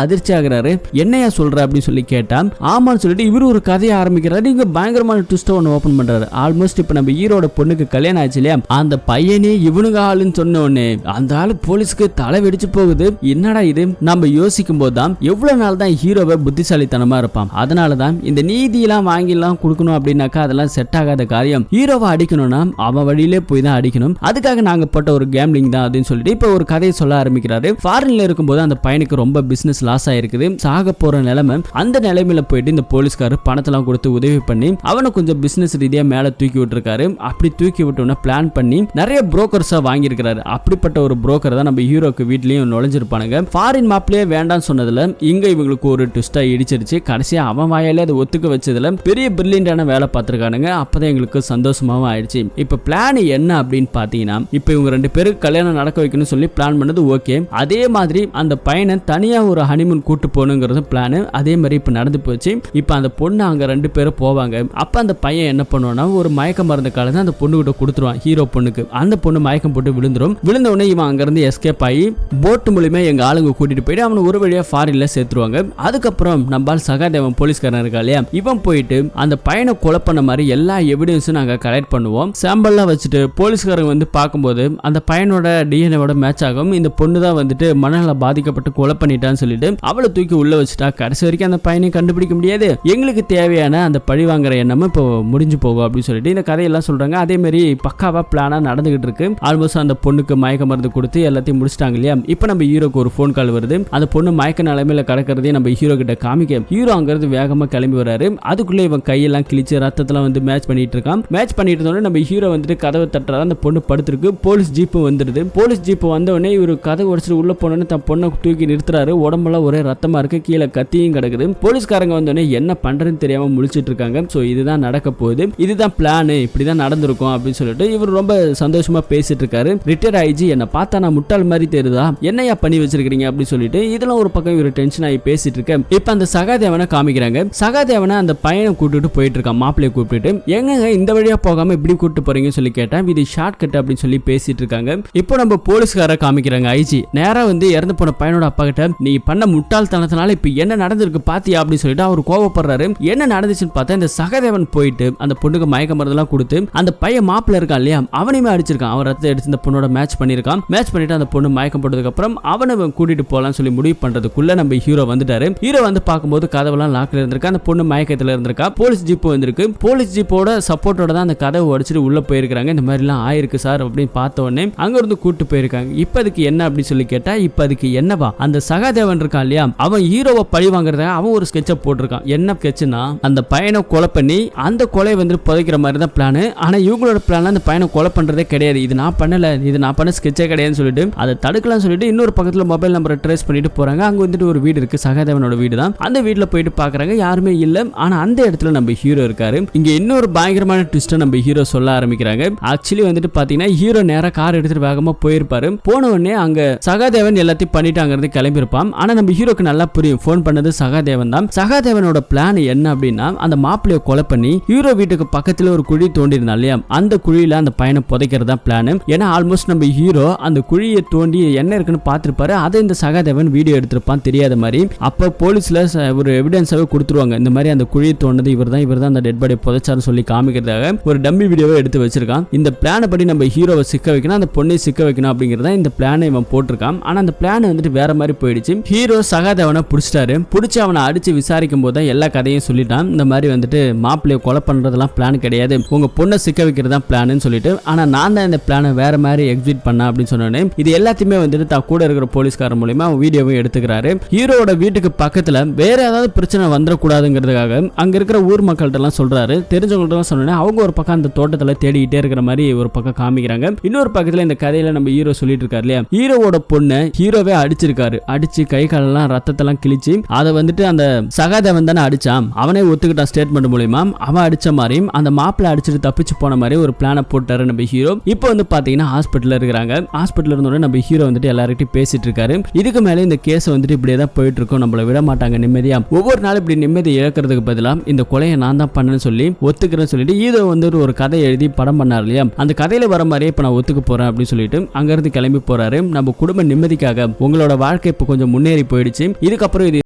அதிர்ச்சி ஆகுறாரு. என்னையா சொல்ற அப்படின்னு சொல்லி கேட்டா ஆமான்னு சொல்லிட்டு இவரு ஒரு கதையை ஆரம்பிக்கிறாரு. இங்க பயங்கரமான ட்விஸ்ட் ஒன்று ஓபன் பண்றாரு. ஆல்மோஸ்ட் இப்ப நம்ம ஹீரோட பொண்ணுக்கு கல்யாணம் ஆச்சு இல்லையா, அந்த பையனே இவனுங்க ஆளுன்னு சொன்ன உடனே அந்த ஆளு போலீஸ்க்கு தலை வெடிச்சு போகுது. என்னடா இது, நம்ம யோசிக்கும் போது தான் எவ்வளவு நாள் தான் ஹீரோவை புத்திசாலித்தனமா இருப்பான். அதனாலதான் இந்த நீதியெல்லாம் வாங்கிலாம் கொடுக்கணும் அப்படின்னாக்கா அதெல்லாம் செட் ஆகாத காரியம். ஹீரோவை அடிக்கணும்னா அவன் வழியிலே போய் தான் அடிக்கணும், அதுக்காக நாங்க போட்ட ஒரு கேம்லிங் தான் அப்படின்னு சொல்லிட்டு இப்ப ஒரு கதையை சொல்ல ஆரம்பிக்கிறாரு. ஃபாரின்ல இருக்கும்போது அந்த பையனுக்கு ரொம்ப பிசினஸ் லாஸ் ஆயிருக்குது, சாக போற நிலைமை. அந்த நிலைமையில போயிட்டு இந்த போலீஸ்காரர் பணத்தெல்லாம் கொடுத்து உதவி பண்ணி அவனை கொஞ்சம் பிசினஸ் ரீதியா மேல தூக்கி விட்டுருக்காரு. அப்படி தூக்கி விட்டோம்னா பிளான் பண்ணி நிறைய புரோக்கர்ஸா வாங்கியிருக்கிறாரு. அப்படிப்பட்ட ஒரு புரோக்கர் தான் நம்ம ஹீரோக்கு வீட்லயும் நுழைஞ்சிருப்பானுங்க. ஃபாரின் மாப்பிளையே வேண்டாம்னு சொன்னதுல இங்க இவங்களுக்கு ஒரு ட்விஸ்டா இடிச்சிருச்சு. கடைசியா அவன் வாயாலே அதை ஒத்துக்க வச்சதுல பெரிய பிரில்லியன்டான வேலை பார்த்திருக்கானுங்க. அப்பதான் எங்களுக்கு சந்தோஷமாவும் ஆயிடுச்சு. இப்ப பிளான் என்ன அப்படின்னு பாத்தீங்கன்னா, இப்ப இவங்க 2 பேருக்கு கல்யாணம் நடக்க வைக்கணும்னு சொல்லி பிளான் பண்ணது ஓகே. அதே மாதிரி அந்த பையனை தனியா ஒரு ஹனிமூன் கூட்டு போகணுங்கிறது பிளான். அதே மாதிரி இப்ப நடந்து போச்சு. இப்ப அந்த பொண்ணு அங்க 2 பேரும் போவாங்க. அப்ப அந்த பையன் என்ன பண்ணுவான்னா ஒரு மயக்க மருந்து கலந்து அந்த பொண்ணு கிட்ட கொடுத்துருவான் ஹீரோ பொண்ணுக்கு. அந்த பொண்ணு மயக்கம் போட்டு விழுந்துரும். விழுந்த உடனே இவன் அங்க இருந்து எஸ்கேப் ஆகி போட் மூலமா எங்க ஆளுங்க கூட்டிட்டு போயிட்டு அவனை ஒரு வழியா ஃபாரின்ல சேர்த்துருவாங்க. அதுக்கப்புறம் நம்பால் சகாதேவன் போலீஸ்காரன் இருக்கா இல்லையா, இவன் போயிட்டு அந்த பையனை கொலை பண்ண மாதிரி எல்லா எவிடன்ஸும் நாங்க கலெக்ட் பண்ணுவோம். சாம்பிள்லாம் வச்சுட்டு போலீஸ்காரங்க வந்து பார்க்கும்போது அந்த பையனோட டிஎன்ஏவோட மேட்ச் ஆகும். இந்த பொண்ணு தான் வந்துட்டு மனநல பாதிக்கப்பட்டு கொலை பண்ணிட்டான்னு சொல்லிட்டு அவளை தூக்கி உள்ள வச்சுட்டா. கடைசி வரைக்கும் அந்த பையனை கண்டுபிடிக்க முடியாது. எங்களுக்கு தேவையான அந்த பழி வாங்குற எண்ணமும் இப்போ முடிஞ்சு போகும் அப்படின்னு சொல்லிட்டு இந்த கதையெல்லாம் சொல்றாங்க. அதே மாதிரி பக்காவா பிளானா நடந்துகிட்டு இருக்கு. ஆல்மோஸ்ட் அந்த பொண்ணுக்கு மயக்க மருந்து கொடுத்து எல்லாத்தையும் முடிச்சிட்டாங்க இல்லையா. இப்போ நம்ம ஹீரோக்கு ஒரு ஃபோன் கால் வருது. அந்த பொண்ணு மயக்க நிலைமையில கிடக்கிறதே நம்ம ஹீரோ கிட்ட காமிக்க ஹீரோ அங்கிருந்து வேகமா கிளம்பி வராரு. அதுக்குள்ள இவன் கையெல்லாம் கிழிச்சு ரத்தத்தெல்லாம் வந்து மேட்ச் பண்ணிட்டு இருக்கான். மேட்ச் பண்ணிட்டு இருந்தோடனே நம்ம ஹீரோ வந்துட்டு கதவை தட்டுறாரு. அந்த பொண்ணு படுத்திருக்கு. போலீஸ் ஜீப்பு வந்துடுது. போலீஸ் ஜீப்பு வந்த உடனே இவரு கதை உடைச்சிட்டு உள்ள போனோன்னு தன் பொண்ணை தூக்கி நிறுத்துறாரு. உடம்பெல்லாம் ஒரே ரத்தமா இருக்கு, கீழே கத்தியும் கிடக்குது. போலீஸ்காரங்க வந்தோடனே என்ன பண்றதுன்னு தெரியாம முழிச்சிட்டு இருக்காங்க. சோ இதுதான் நடக்க போகுது, இதுதான் பிளான், இப்படிதான் நடந்திருக்கும் அப்படின்னு சொல்லிட்டு இவர் ரொம்ப சந்தோஷமா பேசிட்டு இருக்காரு. ரிட்டையர் ஆயிடுச்சு, என்ன பார்த்தா நான் முட்டாள் மாதிரி தெரியுதா, என்னையா பண்ணி வச்சிருக்கீங்க அப்படின்னு சொல்லிட்டு இதெல்லாம் ஒரு பக்கம் இவர் டென்ஷன் ஆகி பேசிட்டு இருக்க. இப்ப அந்த சகாதேவனை காமிக்கிறாங்க. சகாதேவனை அந்த பையனை கூட்டிட்டு போயிட்டு இருக்கான். மாப்பிள்ளையை கூப்பிட்டு எங்க இந்த வழியா போகாம இப்படி கூப்பிட்டு போறீங்கன்னு சொல்லி கேட்டேன். இது ஷார்ட் கட் அப்படின்னு சொல்லி பேசிட்டு இருக்காங்க. இப்போ நம்ம போலீஸ்கார காமிக்கிறாங்க. ஐஜி நேரா வந்து இறந்து போன பையனோட அப்பா கிட்ட நீ பண்ண முட்டாள்தனத்தினால இப்ப என்ன நடந்திருக்கு பாத்தியா அப்படின்னு சொல்லிட்டு அவர் கோவப்படுறாரு. என்ன நடந்துச்சுன்னு பார்த்தா இந்த சகாதேவன் போயிட்டு அந்த பொண்ணுக்கு மயக்க மருந்தெல்லாம் கொடுத்து அந்த பையன் மாப்பிள்ள இருக்கான் இல்லையா அவனையுமே அடிச்சிருக்கான். அவன் ரத்தத்தை எடுத்து இந்த பொண்ணோட மேட்ச் பண்ணிருக்கான். மேட்ச் பண்ணிட்டு அந்த பொண்ணு மயக்கம் போட்டதுக்கு அப்புறம் அவனை கூட்டிட்டு போலாம்னு சொல்லி முடிவு பண்றதுக்குள்ள நம்ம ஹீரோ வந்துட்டாரு. ஹீரோ வந்து பார்க்கும்போது கதவெல்லாம் லாக்ல இருந்திருக்கா. அந்த பொண்ணு மயக்கத்துல இருந்திருக்கா. போலீஸ் ஜீப் வந்திருக்கு. போலீஸ் ஜீப்போட சப்போர்ட்டோட தான் அந்த கதவை உடைச்சிட்டு உள்ள போயிருக்காங்க. இந்த மாதிரி எல்லாம் ஆயிருக்கு சார் அப்படின்னு பார்த்த உடனே அங்க இருந்து கூட்டு போயிருக்காங்க. இப்ப அதுக்கு என்ன அப்படின்னு சொல்லி கேட்டா இப்ப அதுக்கு என்னவா அந்த சகாதேவன் இருக்கான் இல்லையா அவன் ஹீரோவை பழி வாங்குறதுக்காக அவன் ஒரு ஸ்கெட்சை போட்டிருக்கான். என்ன ஸ்கெட்ச்னா அந்த பையனை கொலை பண்ணி அந்த கொலை வந்து புதைக்கிற மாதிரி தான் பிளான். ஆனா இவங்களோட பிளான் அந்த பையனை கொலை பண்றதே கிடையாது. இது நான் பண்ணல, இது நான் பண்ண ஸ்கெட்சே கிடையாதுன்னு சொல்லிட்டு அதை தடுக்கலாம் சொல்லிட்டு இன்னொரு பக்கத்துல மொபைல் நம்பரை ட்ரேஸ் பண்ணிட்டு போறாங்க. அங்க வந்துட்டு ஒரு வீடு இருக்கு, சகாதேவனோட வீடு தான். அந்த வீட்டுல போயிட்டு பாக்குறாங்க, யாருமே இல்ல. ஆனா அந்த இடத்துல நம்ம ஹீரோ இருக்காரு. இங்க இன்னொரு பயங்கரமான ட்விஸ்ட் நம்ம ஹீரோ சொல்ல ஆரம்பிக்கிறாங்க. ஆக்சுவலி வந்துட்டு பாத்தீங்கன்னா ஹீரோ நேரா கார் எடுத்துட்டு வேகமா போயிருப்பாரு. போன உடனே அங்க சகாதேவன் எல்லாத்தையும் பண்ணிட்டு அங்க இருந்து கிளம்பி இருப்பான். ஆனா நம்ம ஹீரோக்கு நல்லா புரியும் போன் பண்ணது சகாதேவன் தான். சகாதேவனோட பிளான் என்ன அப்படின்னா அந்த மாப்பிள்ளைய கொலை பண்ணி ஹீரோ வீட்டுக்கு பக்கத்துல ஒரு குழி தோண்டி இருந்தா இல்லையா அந்த குழியில அந்த பையனை புதைக்கிறதா பிளான். ஏன்னா ஆல்மோஸ்ட் நம்ம ஹீரோ அந்த குழியை தோண்டி என்ன இருக்குன்னு பார்த்திருப்பாரு. அதை இந்த சகாதேவன் வீடியோ எடுத்திருப்பான் தெரியாத மாதிரி. அப்ப போலீஸ்ல ஒரு எவிடன்ஸாவே கொடுத்துருவாங்க. இந்த மாதிரி அந்த குழியை தோண்டது இவர் தான் அந்த டெட் பாடி புதைச்சாருன்னு சொல்லி காமிக்கிறதாக ஒரு டம்மி வீடியோவை எடுத்து வச்சிருக்கான். இந்த பிளானை படி நம்ம ஹீரோவை சிக்க வைக்கணும், அந்த பொண்ணை சிக்க வைக்கணும் அப்படிங்கறத இந்த பிளானை இவன் போட்டிருக்கான். ஆனா அந்த பிளான் வந்துட்டு வேற மாதிரி போயிடுச்சு. ஹீரோ சகாதேவனை பிடிச்சிட்டாரு. பிடிச்சி அவனை அடிச்சு விசாரிக்கும் போது எல்லா கதையும் சொல்லிட்டான். இந்த மாதிரி வந்துட்டு மாப்பிள்ளைய கொலை பண்றதெல்லாம் பிளான் கிடையாது, உங்க பொண்ணை சிக்க வைக்கிறதா பிளான்னு சொல்லிட்டு, ஆனா நான் தான் இந்த பிளானை வேற மாதிரி எக்ஸிக்யூட் பண்ண அப்படின்னு சொன்னேன். இது எல்லாத்தையுமே வந்துட்டு தான் கூட இருக்கிற போலீஸ்காரர் மூலமா வீடியோவும் எடுத்துக்கிறாரு. ஹீரோவோட வீட்டுக்கு பக்கத்துல வேற ஏதாவது பிரச்சனை வந்துடக்கூடாதுங்கிறதுக்காக அங்க இருக்கிற ஊர் மக்கள்கிட்ட எல்லாம் சொல்றாரு. தெரிஞ்சவங்கள்ட்ட சொன்னேன். அவங்க ஒரு பக்கம் அந்த தோட்டத்துல தேடிக்கிட்டே இருக்கிற மாதிரி ஒரு பக்கம் காமிக்கிறாங்க. இன்னொரு பக்கத்துல இந்த கதையில நம்ம ஹீரோ சொல்லிட்டு இருக்காரு இல்லையா, ஹீரோவோட பொண்ணு ஹீரோவே அடிச்சிருக்காரு. அடிச்சு கை காலெல்லாம் ரத்தத்தெல்லாம் கிழிச்சு அதை வந்துட்டு அந்த சகாதேவன் தானே அடிச்சான், அவனே ஒத்துக்கிட்டான் ஸ்டேட்மெண்ட் மூலமா. அவன் அடிச்ச மாதிரியும் அந்த மாப்பிள்ளை அடிச்சுட்டு தப்பிச்சு போன மாதிரி ஒரு பிளானை போட்டாரு நம்ம ஹீரோ. இப்போ வந்து பாத்தீங்கன்னா ஹாஸ்பிட்டல்ல இருக்கிறாங்க. ஹாஸ்பிட்டல் இருந்தோட நம்ம ஹீரோ வந்துட்டு எல்லார்கிட்டையும் பேசிட்டு இருக்காரு. இதுக்கு மேல இந்த கேஸ் வந்துட்டு இப்படியே தான் போயிட்டு இருக்கோம், நம்மள விட மாட்டாங்க நிம்மதியா. ஒவ்வொரு நாள் இப்படி நிம்மதி இழக்கிறதுக்கு பதிலா இந்த கொலையை நான் தான் பண்ணேன்னு சொல்லி ஒத்துக்கிறேன்னு சொல்லிட்டு ஹீரோ வந்து ஒரு கதை எழுதி படம் பண்ணார் இல்லையா, அந்த கதையில வர மாதிரியே இப்ப நான் ஒத்துக்க போறேன் அப்படின்னு சொல்லிட்டு அங்க இருந்து கிளம்பி போறாரு. நம்ம குடும்ப நிம்மதிக்காக உங்களோட வாழ்க்கை இப்ப கொஞ்சம் முன்னேறி போயிடுச்சு, இதுக்கப்புறம் இது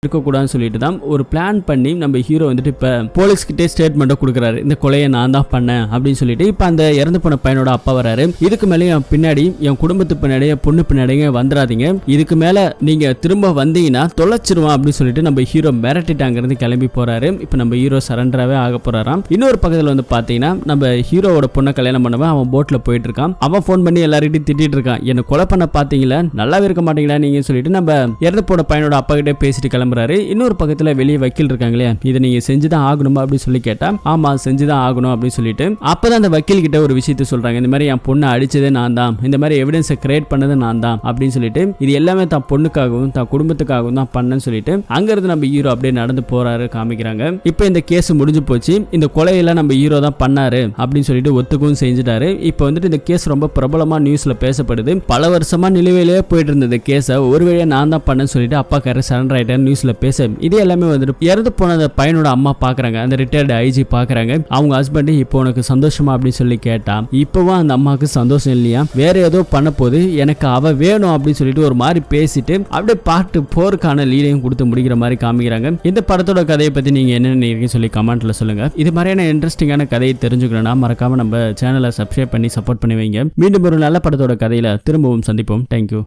இருக்கக்கூடாதுன்னு சொல்லிட்டு தான் ஒரு பிளான் பண்ணி நம்ம ஹீரோ வந்துட்டு இப்போ போலீஸ்கிட்டே ஸ்டேட்மெண்ட்டை கொடுக்குறாரு. இந்த கொலையை நான் தான் பண்ணேன் அப்படின்னு சொல்லிட்டு இப்போ அந்த இறந்து போன பையனோட அப்பா வராரு. இதுக்கு மேலே என் பின்னாடி என் குடும்பத்து பின்னாடியே பொண்ணு பின்னாடியே வந்துடாதீங்க, இதுக்கு மேலே நீங்கள் திரும்ப வந்தீங்கன்னா தொலைச்சிருவான் அப்படின்னு சொல்லிட்டு நம்ம ஹீரோ மிரட்டிட்டு அங்கேருந்து கிளம்பி போறாரு. இப்போ நம்ம ஹீரோ சரண்டராகவே ஆக போறாராம். இன்னொரு பக்கத்தில் வந்து பார்த்தீங்கன்னா நம்ம ஹீரோவோட பொண்ணை கல்யாணம் பண்ணவன் அவன் போட்டில் போயிட்டு இருக்கான். அவன் ஃபோன் பண்ணி எல்லார்கிட்டையும் திட்டிட்டு இருக்கான், என்னை கொலை பண்ண பார்த்தீங்களா, நல்லாவே இருக்க மாட்டீங்களா நீங்க சொல்லிட்டு நம்ம இறந்து போன பையனோட அப்பா கிட்டே பேசிட்டு கிளம்புறாரு. இன்னொரு பக்கத்துல வெளியே வக்கீல் இருக்காங்களே, இதை நீங்க செஞ்சுதான் ஆகணுமா அப்படின்னு சொல்லி கேட்டா, ஆமா செஞ்சுதான் ஆகணும் அப்படின்னு சொல்லிட்டு அப்பதான் அந்த வக்கீல் கிட்ட ஒரு விஷயத்த சொல்றாங்க. இந்த மாதிரி என் பொண்ணை அடிச்சதே நான் தான், இந்த மாதிரி எவிடன்ஸை கிரியேட் பண்ணது நான் தான் அப்படின்னு சொல்லிட்டு, இது எல்லாமே தான் பொண்ணுக்காகவும் தான் குடும்பத்துக்காகவும் தான் பண்ணேன்னு சொல்லிட்டு அங்கிருந்து நம்ம ஹீரோ அப்படியே நடந்து போறாரு காமிக்கிறாங்க. இப்போ இந்த கேஸ் முடிஞ்சு போச்சு, இந்த கொலையெல்லாம் நம்ம ஹீரோ தான் பண்ணாரு அப்படின்னு சொல்லிட்டு ஒத்துக்கவும் செஞ்சுட்டாரு. இப்போ வந்துட்டு இந்த கேஸ் ரொம்ப பிரபலமா நியூஸ்ல பேசப்படுது. பல வருஷமா நிலுவையிலேயே போயிட்டு இருந்தது கேஸை ஒரு வழியா நான் தான் பண்ணேன்னு சொல்லிட்டு அப்பா கரை சரண்டர் ஆயிட்டார் நியூஸ்ல பேச. இது எல்லாமே வந்துட்டு இறந்து போன அந்த பையனோட அம்மா பாக்குறாங்க, அந்த ரிட்டையர்டு ஐஜி பாக்குறாங்க. அவங்க ஹஸ்பண்ட் இப்போ உனக்கு சந்தோஷமா அப்படின்னு சொல்லி கேட்டா, இப்பவும் அந்த அம்மாவுக்கு சந்தோஷம் இல்லையா, வேற ஏதோ பண்ண போது எனக்கு அவ வேணும் அப்படின்னு சொல்லிட்டு ஒரு மாதிரி பேசிட்டு அப்படியே பாட்டு போருக்கான லீடையும் கொடுத்து முடிக்கிற மாதிரி காமிக்கிறாங்க. இந்த படத்தோட கதையை பத்தி நீங்க என்ன நினைக்கிறீங்க சொல்லி கமெண்ட்ல சொல்லுங்க. இது மாதிரியான இன்ட்ரெஸ்டிங்கான கதையை தெரிஞ்சுக்கணும்னா மறக்காம நம்ம சேனலை சப்ஸ்கிரைப் பண்ணி சப்போர்ட் பண்ணி வைங்க. மீண்டும் ஒரு நல்ல படத்தோட கதையில திரும்பவும் சந்திப்போம். தேங்க்யூ.